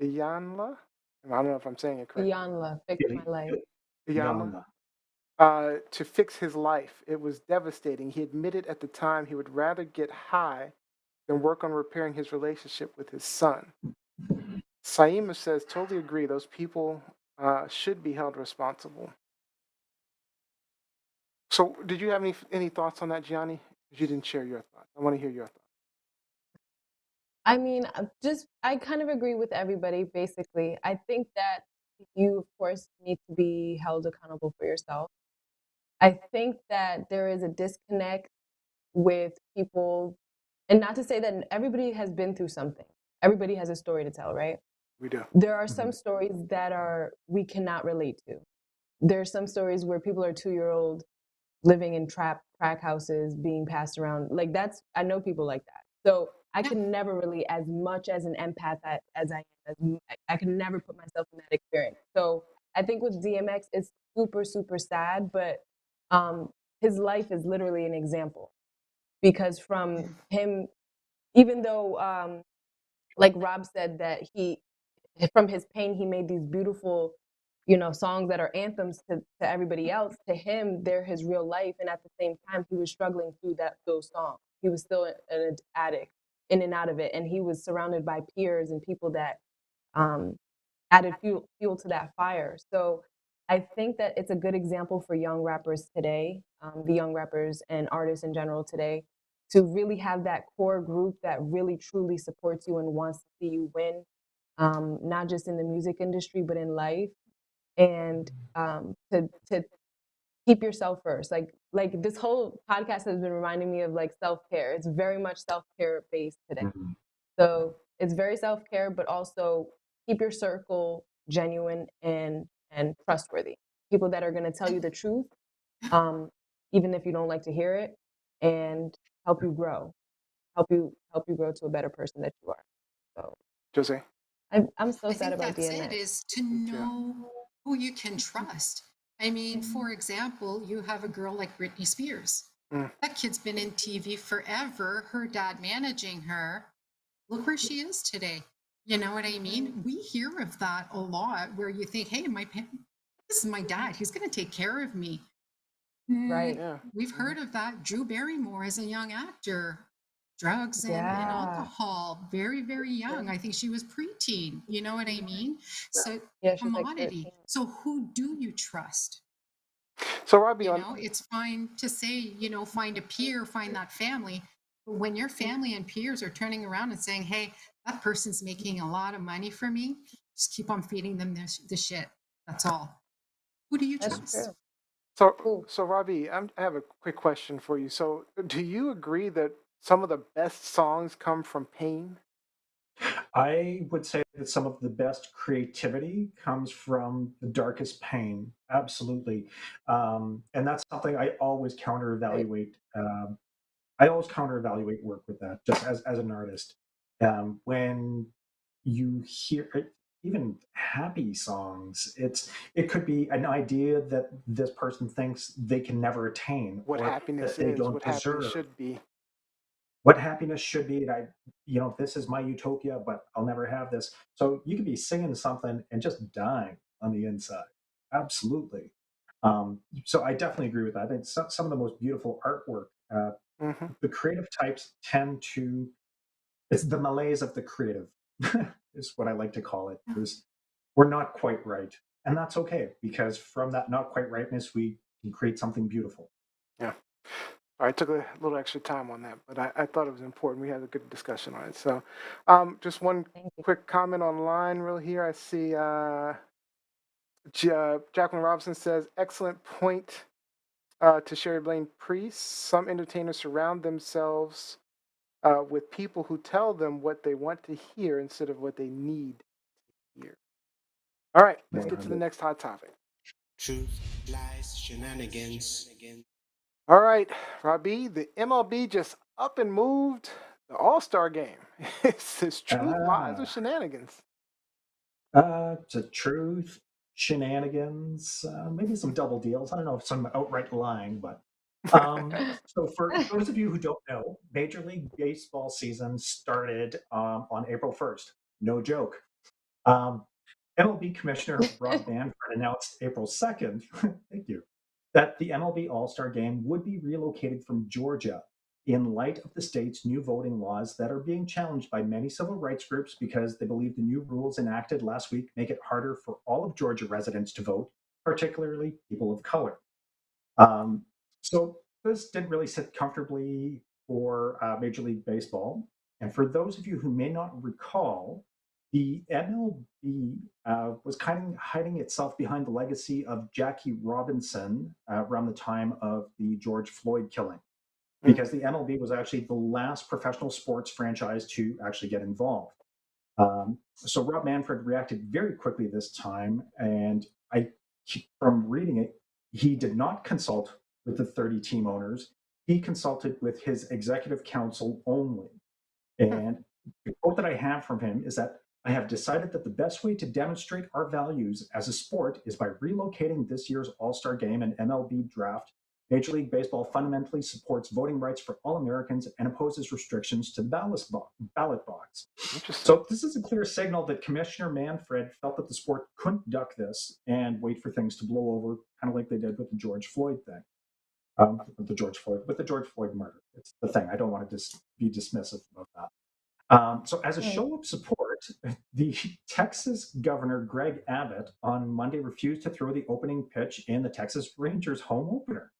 I don't know if I'm saying it correctly. Iyanla, fix my life. Iyanla. To fix his life. It was devastating. He admitted at the time he would rather get high than work on repairing his relationship with his son. Saima says, totally agree. Those people should be held responsible. So did you have any thoughts on that, Gianni? You didn't share your thoughts. I want to hear your thoughts. I mean, I kind of agree with everybody, basically. I think that you, of course, need to be held accountable for yourself. I think that there is a disconnect with people, and not to say that everybody has been through something. Everybody has a story to tell, right? We do. There are some stories that we cannot relate to. There are some stories where people are 2-year-old living in crack houses, being passed around. Like I know people like that. So I can never really, as much as an empath as I am, I can never put myself in that experience. So I think with DMX, it's super, super sad, but his life is literally an example, because from him, even though, like Rob said, that from his pain, he made these beautiful, songs that are anthems to everybody else. To him, they're his real life. And at the same time, he was struggling through those songs. He was still an addict, in and out of it. And he was surrounded by peers and people that um, added fuel to that fire. So I think that it's a good example for young rappers today, the young rappers and artists in general today, to really have that core group that really truly supports you and wants to see you win, not just in the music industry, but in life. And to keep yourself first. Like this whole podcast has been reminding me of like self-care. It's very much self-care based today. Mm-hmm. So it's very self-care, but also keep your circle genuine and trustworthy. People that are going to tell you the truth, even if you don't like to hear it, and help you grow, help you grow to a better person that you are. So, Jose? I'm so I sad think about that's DMX. it, is to know who you can trust. I mean, for example, you have a girl like Britney Spears. That kid's been in TV forever, her dad managing her. Look where she is today. You know what I mean? We hear of that a lot, where you think, hey, this is my dad. He's going to take care of me. Right. Yeah. We've heard of that. Drew Barrymore as a young actor, drugs and Yeah. alcohol, very, very young. I think she was preteen. You know what I mean? So Yeah, she was like commodity. 13. So who do you trust? So Robbie, You know, it's fine to say, find a peer, find that family. But when your family and peers are turning around and saying, hey, that person's making a lot of money for me, just keep on feeding them the shit. That's all. Who do you That's trust? true. So Robbie, I have a quick question for you. So do you agree that some of the best songs come from pain? I would say that some of the best creativity comes from the darkest pain. Absolutely. And that's something I always counter evaluate. I always counter evaluate work with that, just as an artist. When you hear even happy songs, it could be an idea that this person thinks they can never attain What or that happiness they is, don't what happiness deserve. should be. What happiness should be. This is my utopia, but I'll never have this. So you could be singing something and just dying on the inside. Absolutely. So I definitely agree with that. It's some of the most beautiful artwork. Hmm. The creative types tend to, it's the malaise of the creative, is what I like to call it. We're not quite right. And that's okay, because from that not quite rightness, we can create something beautiful. Yeah. All right, took a little extra time on that, but I thought it was important. We had a good discussion on it. So, just one quick comment online, real here. I see Jacqueline Robinson says, excellent point to Sherry Blaine Priest. Some entertainers surround themselves with people who tell them what they want to hear instead of what they need to hear. All right, let's get to the next hot topic. Truth, lies, shenanigans. All right, Robbie, the MLB just up and moved the All-Star game. It's this truth, lies, or shenanigans? It's a truth, shenanigans, maybe some double deals. I don't know if some outright lying, but so for those of you who don't know, Major League Baseball season started on April 1st. No joke. MLB Commissioner Rob Manfred announced April 2nd, thank you, that the MLB All-Star Game would be relocated from Georgia in light of the state's new voting laws that are being challenged by many civil rights groups because they believe the new rules enacted last week make it harder for all of Georgia residents to vote, particularly people of color. So this didn't really sit comfortably for Major League Baseball. And for those of you who may not recall, the MLB was kind of hiding itself behind the legacy of Jackie Robinson around the time of the George Floyd killing, because the MLB was actually the last professional sports franchise to actually get involved. So Rob Manfred reacted very quickly this time, and from reading it, he did not consult with the 30 team owners. He consulted with his executive council only. And the quote that I have from him is that I have decided that the best way to demonstrate our values as a sport is by relocating this year's All-Star Game and MLB draft. Major League Baseball fundamentally supports voting rights for all Americans and opposes restrictions to the ballot box. So this is a clear signal that Commissioner Manfred felt that the sport couldn't duck this and wait for things to blow over, kind of like they did with the George Floyd thing. With the George Floyd murder. It's the thing. I don't want to be dismissive about that. So as a show of support, the Texas Governor Greg Abbott on Monday refused to throw the opening pitch in the Texas Rangers home opener.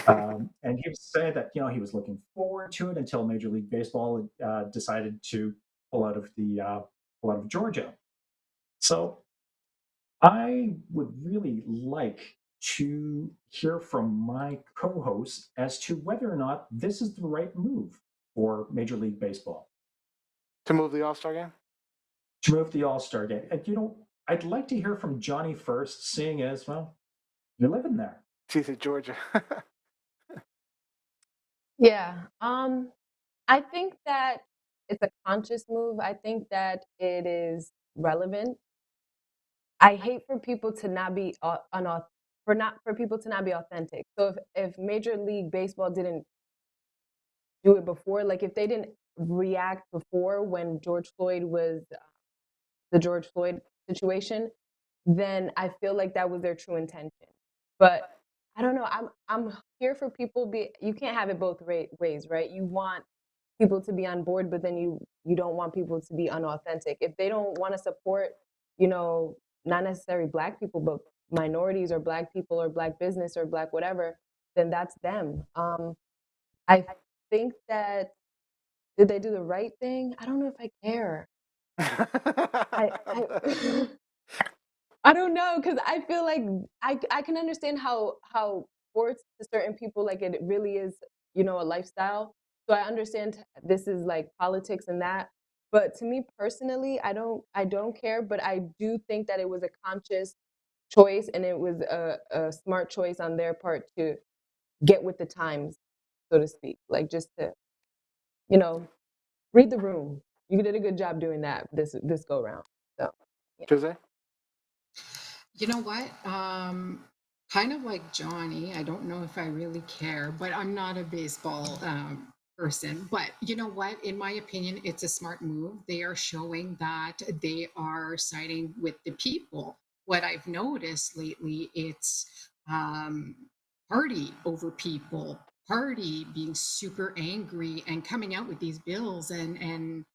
And he was saying that he was looking forward to it until Major League Baseball decided to pull out of Georgia. So I would really like to hear from my co-hosts as to whether or not this is the right move for Major League Baseball. To move the All-Star Game? To move the All-Star Game. And, I'd like to hear from Johnny first, seeing as, well, you're living there. She's in Georgia. Yeah. I think that it's a conscious move. I think that it is relevant. I hate for people to not be for people to not be authentic. So if Major League Baseball didn't do it before, like if they didn't react before when George Floyd was the George Floyd situation, then I feel like that was their true intention. But I don't know. I'm here for people. You can't have it both ways, right? You want people to be on board, but then you don't want people to be unauthentic. If they don't want to support, not necessarily Black people, but minorities or Black people or Black business or Black whatever, then that's them. I think that, did they do the right thing? I don't know if I care. I don't know, because I feel like I can understand how sports to certain people, like it really is, a lifestyle. So I understand this is like politics and that. But to me personally, I don't care, but I do think that it was a conscious choice and it was a smart choice on their part to get with the times, so to speak. Like just to, read the room. You did a good job doing that this go round. So, yeah. Jose? You know what? Kind of like Johnny, I don't know if I really care, but I'm not a baseball person. But you know what? In my opinion, it's a smart move. They are showing that they are siding with the people. What I've noticed lately, it's party over people, party being super angry and coming out with these bills and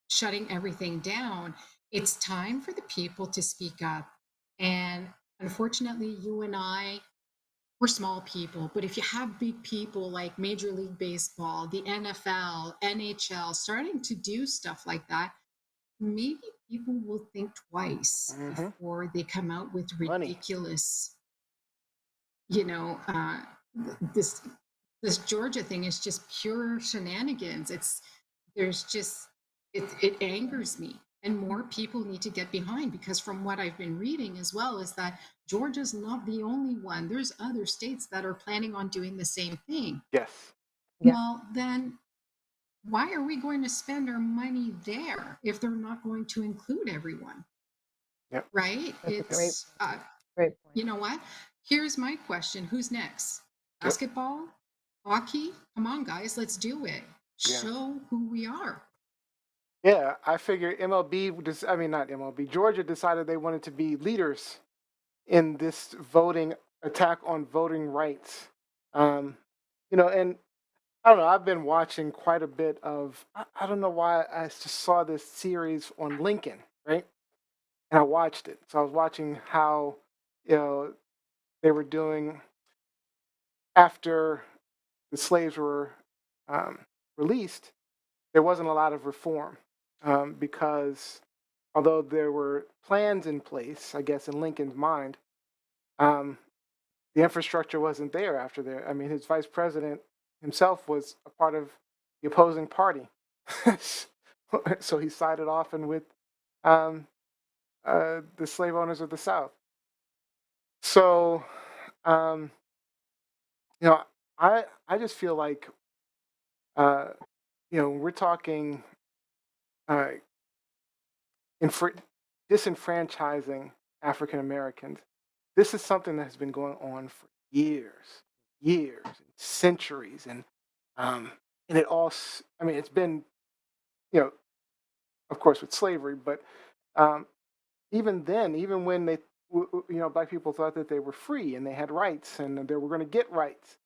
shutting everything down. It's time for the people to speak up. And unfortunately, you and I, we're small people. But if you have big people like Major League Baseball, the NFL, NHL, starting to do stuff like that, maybe people will think twice before they come out with ridiculous, this Georgia thing is just pure shenanigans. It angers me. And more people need to get behind, because from what I've been reading as well is that Georgia's not the only one. There's other states that are planning on doing the same thing. Yes. Yeah. Well, then why are we going to spend our money there if they're not going to include everyone? Yep. Right? That's a great point. You know what? Here's my question. Who's next? Basketball? Hockey? Come on, guys. Let's do it. Yeah. Show who we are. Yeah, I figure not MLB, Georgia decided they wanted to be leaders in this attack on voting rights. And I don't know, I've been watching quite a bit of, I don't know why, I just saw this series on Lincoln, right? And I watched it. So I was watching how, they were doing after the slaves were released. There wasn't a lot of reform because although there were plans in place, I guess in Lincoln's mind, the infrastructure wasn't there after there. I mean, his vice president himself was a part of the opposing party. So he sided off and with the slave owners of the South. So you know, I just feel like, uh, we're talking uh, infra- disenfranchising African Americans. This is something that has been going on for years, centuries, um, and it all. I mean, it's been, you know, of course, with slavery, but um, even then, even when black people thought that they were free and they had rights and they were going to get rights,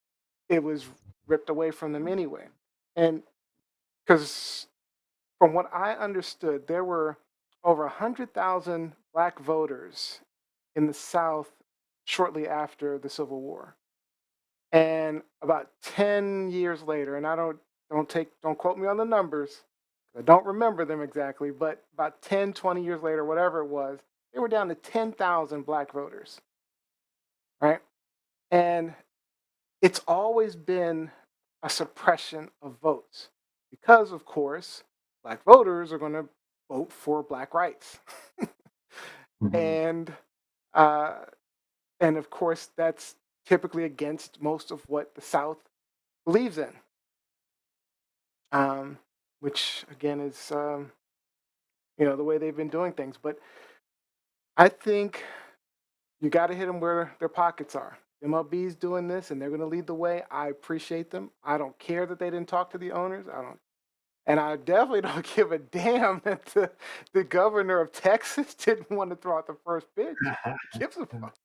it was ripped away from them anyway. And because from what I understood, there were over 100,000 black voters in the South shortly after the Civil War. And about 10 years later, and I don't quote me on the numbers. I don't remember them exactly, but about 10, 20 years later, whatever it was, they were down to 10,000 black voters, right? And it's always been a suppression of votes because, of course, black voters are going to vote for black rights. Mm-hmm. uh, and of course, that's typically against most of what the South believes in, which again is the way they've been doing things. But I think you got to hit them where their pockets are. MLB's doing this, and they're going to lead the way. I appreciate them. I don't care that they didn't talk to the owners. And I definitely don't give a damn that the governor of Texas didn't want to throw out the first pitch. Gives a fuck.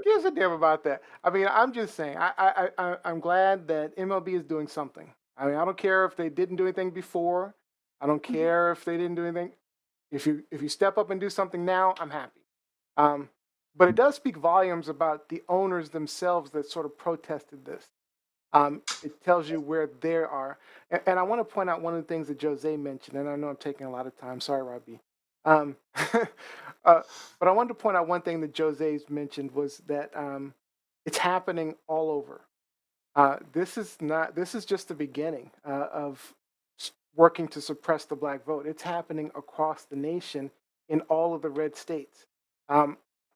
Gives a damn about that. I mean, I'm just saying. I'm glad that MLB is doing something. I mean, I don't care if they didn't do anything before. I don't care if they didn't do anything. If you step up and do something now, I'm happy. But it does speak volumes about the owners themselves that sort of protested this. It tells you where they are. And I want to point out one of the things that Jose mentioned, and I know I'm taking a lot of time. Sorry, Robbie. But I wanted to point out one thing that Jose's mentioned was that it's happening all over. This is just the beginning of working to suppress the black vote. It's happening across the nation in all of the red states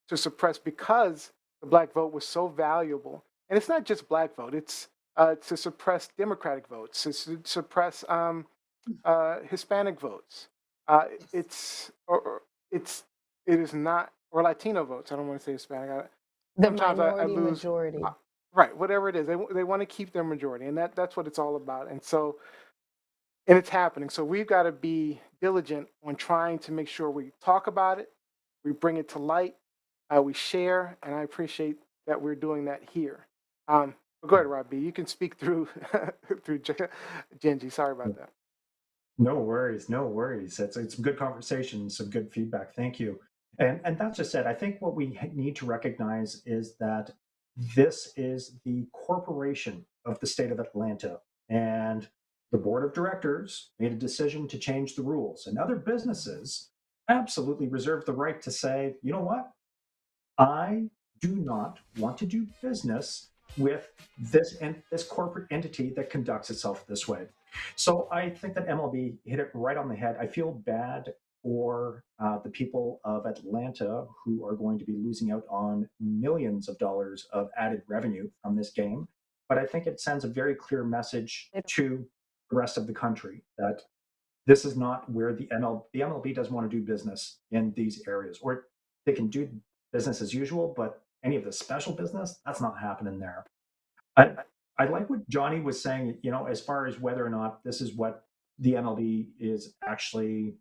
to suppress because the black vote was so valuable. And it's not just black vote. It's to suppress Democratic votes, to suppress Hispanic votes. It is not, or Latino votes. I don't want to say Hispanic. The Sometimes I minority lose. majority. Right, whatever it is, they want to keep their majority, and that's what it's all about. And it's happening. So we've got to be diligent on trying to make sure we talk about it, we bring it to light, we share, and I appreciate that we're doing that here. But go ahead, Robbie. You can speak through through Genji. Sorry about that. No worries, no worries. It's some good conversation, some good feedback. Thank you. And that's just it. I think what we need to recognize is that this is the corporation of the state of Atlanta, and the board of directors made a decision to change the rules. And other businesses absolutely reserve the right to say, you know what? I do not want to do business with this corporate entity that conducts itself this way. So I think that MLB hit it right on the head. I feel bad for the people of Atlanta who are going to be losing out on millions of dollars of added revenue from this game. But I think it sends a very clear message to the rest of the country that this is not where the MLB doesn't want to do business in these areas, or they can do business as usual, but any of the special business, that's not happening there. I like what Johnny was saying, as far as whether or not this is what the MLB is actually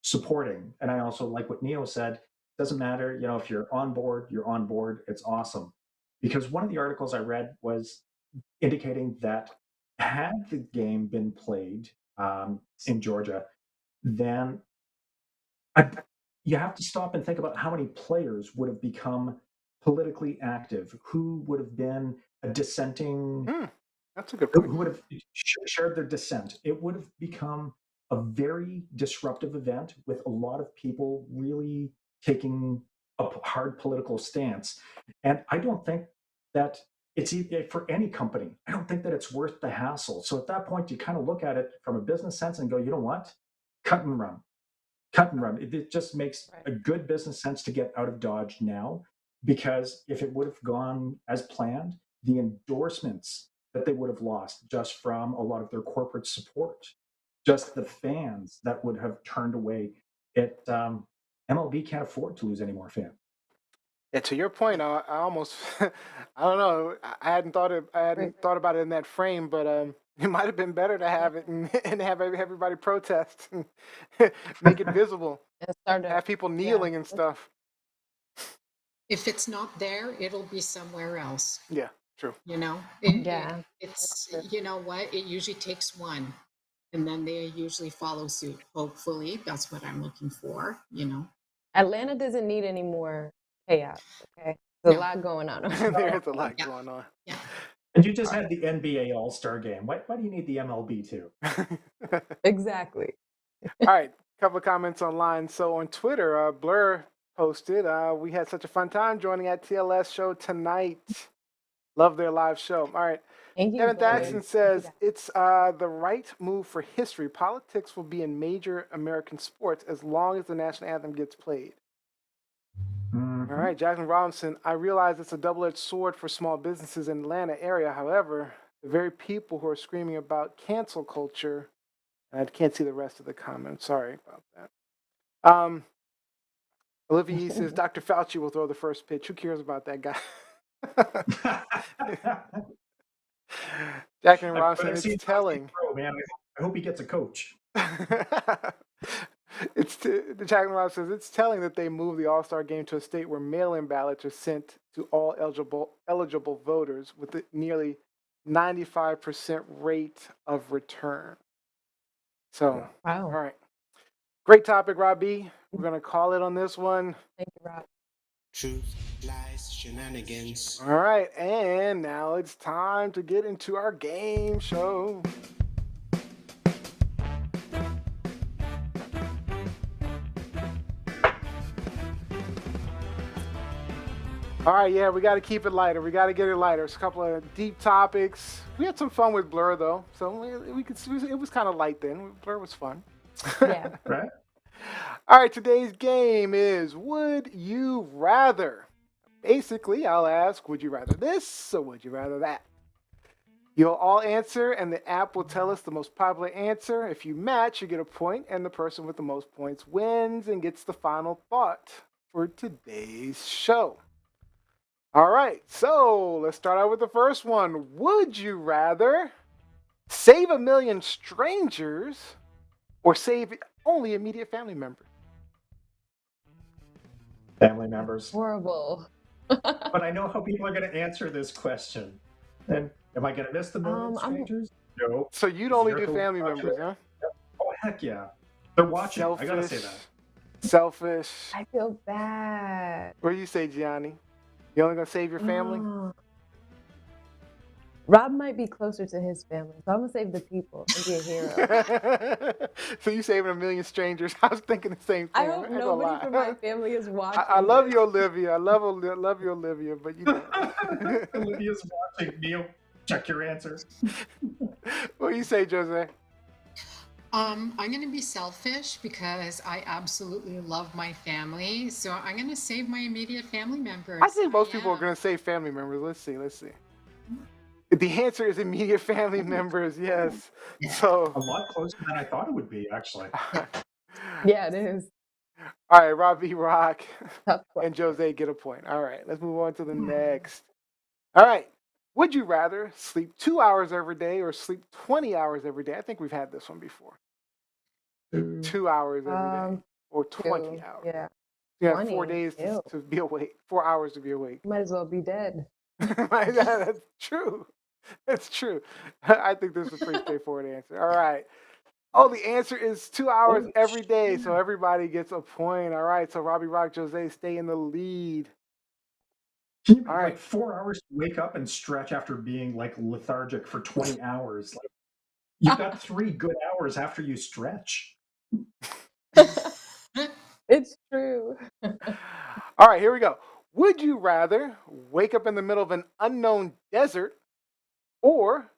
supporting. And I also like what Neo said, doesn't matter, if you're on board, you're on board, it's awesome. Because one of the articles I read was indicating that had the game been played in Georgia, then you have to stop and think about how many players would have become politically active, who would have been a dissenting, That's a good who point. would have shared their dissent. It would have become a very disruptive event with a lot of people really taking a hard political stance. And I don't think that it's for any company. I don't think that it's worth the hassle. So at that point, you kind of look at it from a business sense and go, you know what? Cut and run. Cut and run. It just makes a good business sense to get out of Dodge now. because if it would have gone as planned, the endorsements that they would have lost just from a lot of their corporate support, just the fans that would have turned away it. MLB can't afford to lose any more fans. Yeah, to your point, I almost, I don't know, I hadn't thought about it in that frame, but it might have been better to have it and have everybody protest and make it visible, have people kneeling and stuff. If it's not there, it'll be somewhere else. Yeah, true. You know, it's, you know what, it usually takes one, and then they usually follow suit. Hopefully, that's what I'm looking for, you know. Atlanta doesn't need any more chaos, okay? There's a lot going on. There's a lot going on. Yeah. And you just had the NBA All-Star game. Why do you need the MLB too? Exactly. All right, couple of comments online. So on Twitter, Blur posted, we had such a fun time joining at TLS show tonight. Love their live show. All right. Kevin Thaxton says, it's the right move for history. Politics will be in major American sports as long as the national anthem gets played. All right, Jacqueline Robinson, I realize it's a double-edged sword for small businesses in the Atlanta area. However, the very people who are screaming about cancel culture, and I can't see the rest of the comment. Sorry about that. Olivia Yee says, Dr. Fauci will throw the first pitch. Who cares about that guy? Jacqueline Robinson, it's telling. Man, I hope he gets a coach. The Jacqueline Robinson says it's telling that they moved the All-Star game to a state where mail-in ballots are sent to all eligible voters with a nearly 95% rate of return. So, All right. Great topic, Rob B. We're going to call it on this one. Thank you, Rob. Truth, lies, shenanigans. All right, and now it's time to get into our game show. All right, yeah, we got to keep it lighter. We got to get it lighter. It's a couple of deep topics. We had some fun with Blur, though, so it was kind of light then. Blur was fun. Yeah. Right. All right, today's game is Would You Rather? Basically, I'll ask, would you rather this or would you rather that? You'll all answer, and the app will tell us the most popular answer. If you match, you get a point, and the person with the most points wins and gets the final thought for today's show. All right, so let's start out with the first one. Would you rather save 1 million strangers or save only immediate family members? Family members. Horrible. But I know how people are going to answer this question. And am I going to miss the million strangers? No. So you'd only do family members, huh? Oh, heck yeah. They're watching. Selfish. I got to say that. Selfish. I feel bad. What do you say, Gianni? You only going to save your family? Rob might be closer to his family, so I'm going to save the people and be a hero. So you saving 1 million strangers. I was thinking the same thing. I hope nobody from my family is watching. I love you, Olivia. I love you, Olivia, but you know. Olivia's watching. Neil, check your answer. What do you say, Jose? I'm going to be selfish because I absolutely love my family. So I'm going to save my immediate family members. I think most people are going to save family members. Let's see. The answer is immediate family members, yes. Yeah. So a lot closer than I thought it would be, actually. Yeah, it is. All right, Robbie Rock and Jose get a point. All right, let's move on to the next. All right. Would you rather sleep 2 hours every day or sleep 20 hours every day? I think we've had this one before. 2 hours every day or 20 hours. Yeah. You have 4 days to be awake, 4 hours to be awake. Might as well be dead. That's true. That's true. I think this is a pretty straightforward answer. All right. Oh, the answer is 2 hours every day, so everybody gets a point. All right, so Robbie Rock, Jose stay in the lead. Can you be like 4 hours to wake up and stretch after being like lethargic for 20 hours? Like, you've got 3 good hours after you stretch. It's true. All right, here we go. Would you rather wake up in the middle of an unknown desert, or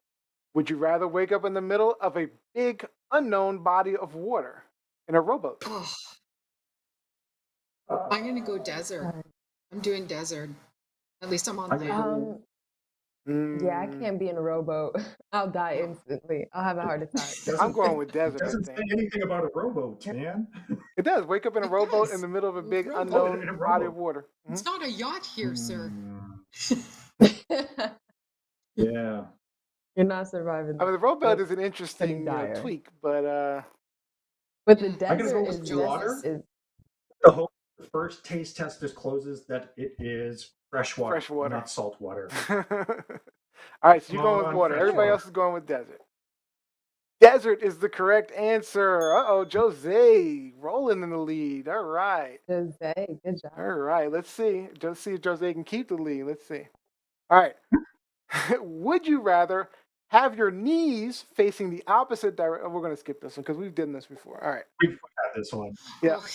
would you rather wake up in the middle of a big unknown body of water in a rowboat? I'm going to go desert. I'm doing desert. At least I'm on I'm gonna land. go. Yeah, I can't be in a rowboat. I'll die instantly. I'll have a heart attack. I'm going with desert, I Doesn't say think. anything about a rowboat, man. It does. Wake up in a It rowboat in does. the middle of a big Rowboat. unknown in a body of rowboat. water. It's not a yacht here, sir. Yeah. You're not surviving I mean, that. the rowboat That's is an interesting dire. tweak, but But the I'm I'm gonna desert go is with water. is The whole the first taste test discloses that it is fresh water, fresh water. not salt water. All right, so you're going with Come on, water. fresh Everybody water. else is going with desert. Desert is the correct answer. Uh-oh, Jose rolling in the lead. All right. Jose. Good job. All right, let's see. Just see if Jose can keep the lead. Let's see. All right. Would you rather have your knees facing the opposite direction? Oh, we're going to skip this one because we've done this before. All right. We've had this one. Yeah. Oh,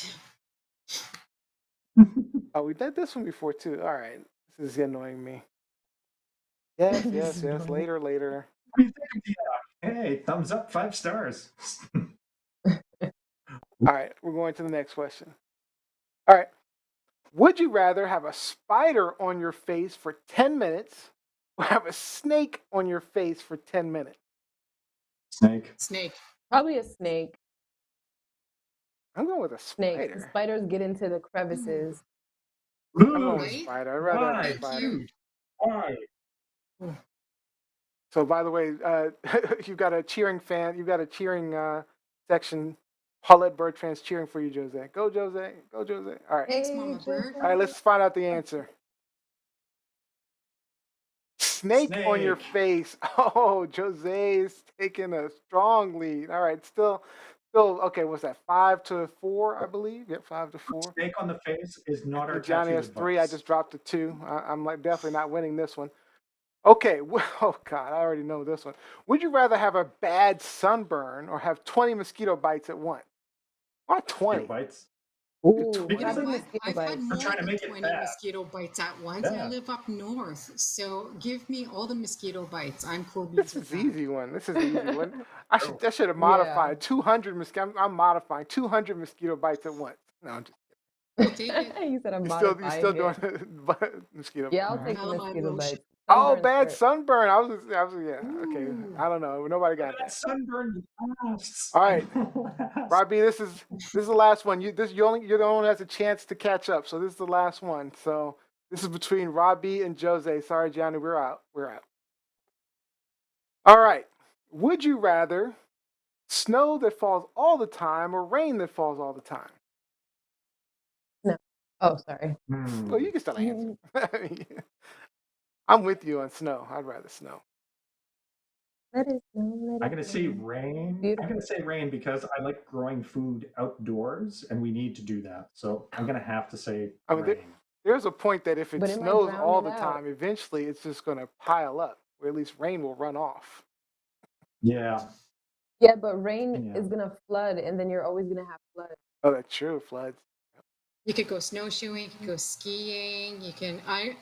Oh, we did this one before too. All right. This is annoying me. Yes, yes, yes. Later, later. What do you think of the hey, thumbs up, 5 stars. All right, we're going to the next question. All right. Would you rather have a spider on your face for 10 minutes or have a snake on your face for 10 minutes? Snake. snake. Probably a snake. I'm going with a Snake. The spider. spiders get into the crevices. I'm going with a Right? spider. I'd rather have a Thank spider. you. Why? So, by the way, you've got a cheering fan. You've got a cheering section. Paulette Bertrand's cheering for you, Jose. Go, Jose. Go, Jose. All right. Thanks, Mama Hey, Bird. All right, let's find out the answer. Snake on your Snake. face. Oh, Jose is taking a strong lead. All right, still, okay, what's that? 5-4, I believe. Yep, 5-4. Snake on the face is not our And Johnny has tattooed 3. I butts. just dropped a 2. I'm like definitely not winning this one. Okay, oh God, I already know this one. Would you rather have a bad sunburn or have 20 mosquito bites at once? Why 20? bites. Ooh, You know You know probably what? mosquito I've bites. had more trying to than make it 20 bad. mosquito bites at once. Yeah. I live up north, so give me all the mosquito bites. I'm cool This beans with is that. easy one. This is easy one. I should have Yeah. modified 200 mosquito. I'm modifying 200 mosquito bites at once. No, I'm just We'll take it. You said I'm you're still modifying doing it. mosquito. Yeah, I'll Alright. take the Calamine mosquito lotion. bites. Oh, Sunburn's bad great. sunburn. I was yeah. Okay, Ooh. I don't know. Nobody got That that. sunburn lasts. All right, Lasts. Robbie, this is the last one. You're the only one who has a chance to catch up. So this is the last one. So this is between Robbie and Jose. Sorry, Johnny, we're out. We're out. All right. Would you rather snow that falls all the time or rain that falls all the time? No. Oh, sorry. Well, you can still answer. I'm with you on snow. I'd rather snow. Let it snow, let I'm it gonna say snow. rain. I'm Beautiful. gonna say rain because I like growing food outdoors, and we need to do that. So I'm gonna have to say I mean, rain. there's a point that if it But it might snows drown all it the out. time, eventually it's just going to pile up, or at least rain will run off. Yeah. Yeah, but rain Yeah. is gonna flood, and then you're always gonna have flood. Oh, that's true. Floods. You could go snowshoeing, you could go skiing, you can I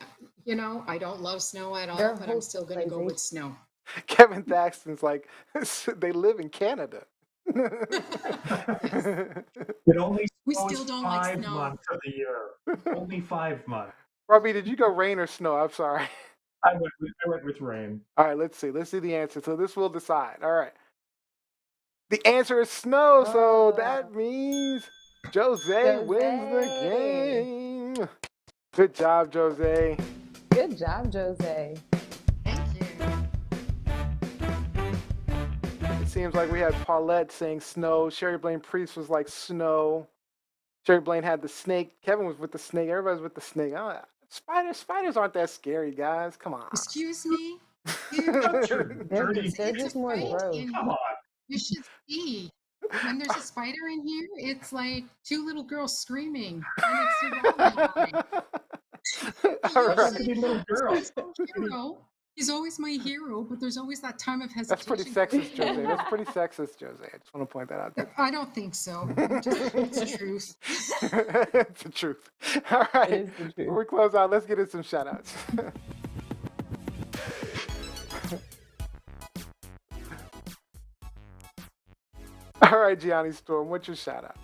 don't love snow at all, There are but whole I'm still gonna go with snow. Kevin Thaxton's like, they live in Canada. It only We snows still don't like 5 snow. months of the year. Only 5 months. Robbie, did you go rain or snow? I'm sorry. I went with rain. All right, let's see. Let's see the answer. So this will decide. All right. The answer is snow. So that means Jose wins the Jose. game. Good job, Jose. Good job, Jose. Thank you. It seems like we had Paulette saying snow. Sherry Blaine Priest was like snow. Sherry Blaine had the snake. Kevin was with the snake. Everybody's with the snake. Spiders aren't that scary, guys. Come on. Excuse me? They're Dirty. just more Right? gross. And Come on. you should see. When there's a spider in here, it's like 2 little girls screaming. And it's surrounding me. All You right. said Be little girls. my hero. He's always my hero, but there's always that time of hesitation. That's pretty sexist, Jose. That's pretty sexist, Jose. I just want to point that out. I don't think so. It's the truth. It's the truth. All right. It is the truth. Before we close out, let's get in some shout outs. All right, Gianni Storm, what's your shout out?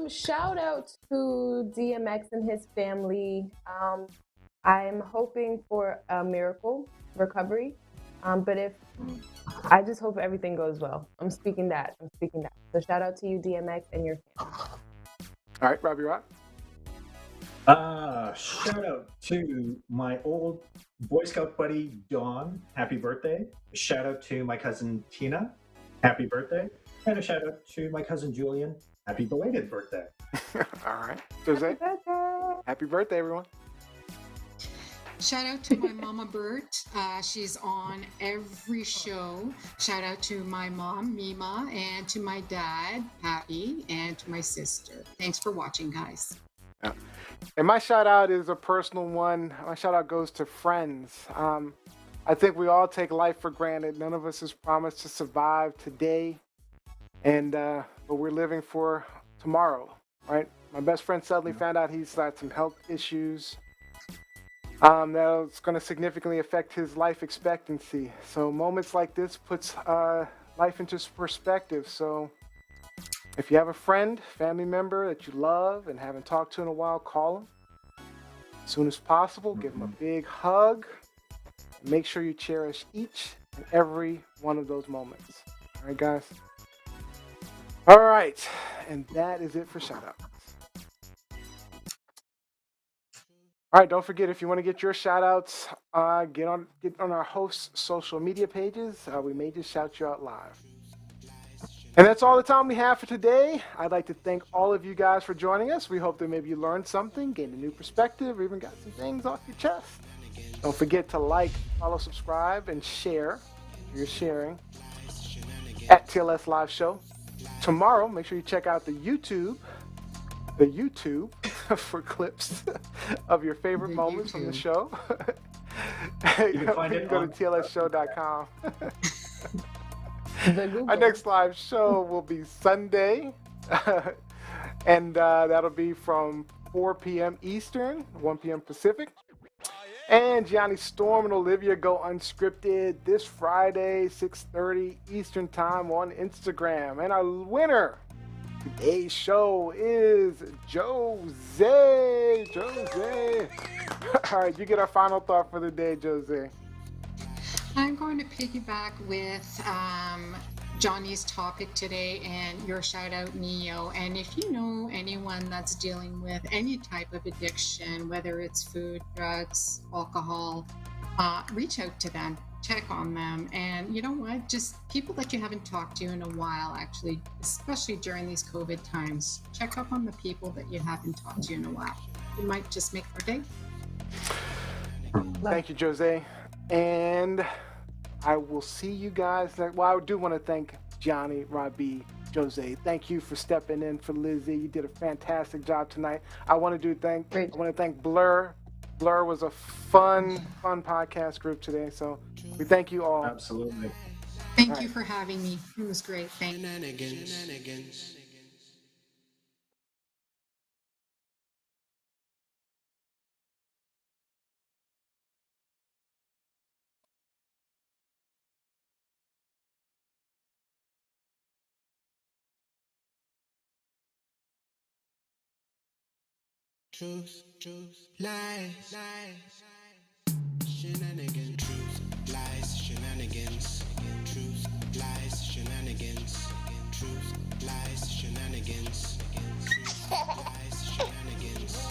Shout out to DMX and his family. I'm hoping for a miracle recovery. But if I just hope everything goes well. I'm speaking that. So shout out to you, DMX, and your family. All right, Robbie Rock. Shout out to my old Boy Scout buddy Dawn. Happy birthday. A shout out to my cousin Tina. Happy birthday. And a shout out to my cousin Julian. Happy belated birthday. All right, Jose. Happy birthday. Happy birthday, everyone. Shout out to my mama Bert. She's on every show. Shout out to my mom, Mima, and to my dad, Pappy, and to my sister. Thanks for watching, guys. Yeah. And my shout out is a personal one. My shout out goes to friends. I think we all take life for granted. None of us is promised to survive today, and but we're living for tomorrow, right? My best friend suddenly found out he's got some health issues. That's going to significantly affect his life expectancy. So moments like this puts life into perspective. So if you have a friend, family member that you love and haven't talked to in a while, call them as soon as possible. Give them a big hug. Make sure you cherish each and every one of those moments. All right, guys? All right. And that is it for shout-outs. All right, don't forget, if you want to get your shout-outs, get on our hosts' social media pages. We may just shout you out live. And that's all the time we have for today. I'd like to thank all of you guys for joining us. We hope that maybe you learned something, gained a new perspective, or even got some things off your chest. Don't forget to like, follow, subscribe, and share. You're sharing at TLS Live Show. Tomorrow, make sure you check out the YouTube for clips of your favorite moments from the show. You can go to TLSShow.com. Our next live show will be Sunday, and that'll be from 4 p.m. Eastern, 1 p.m. Pacific. And Gianni Storm and Olivia go unscripted this Friday, 6:30 Eastern Time on Instagram. And our winner today's show is Jose. All right, you get our final thought for the day, Jose. I'm going to piggyback with Johnny's topic today and your shout out, Neo. And if you know anyone that's dealing with any type of addiction, whether it's food, drugs, alcohol, reach out to them, check on them. And you know what? Just people that you haven't talked to in a while, actually, especially during these COVID times, check up on the people that you haven't talked to in a while. It might just make their day. Thank you, Jose. And I will see you guys. Well, I do want to thank Gianni, Robbie, Jose. Thank you for stepping in for Lizzie. You did a fantastic job tonight. I want to thank BLHER. BLHER was a fun podcast group today. So we thank you all. Absolutely. Thank you for having me. It was great. Thank you. Truth, lies, shenanigans. Truth, lies, shenanigans. Truth, lies, shenanigans. Truth, lies, shenanigans. Truth, lies, shenanigans.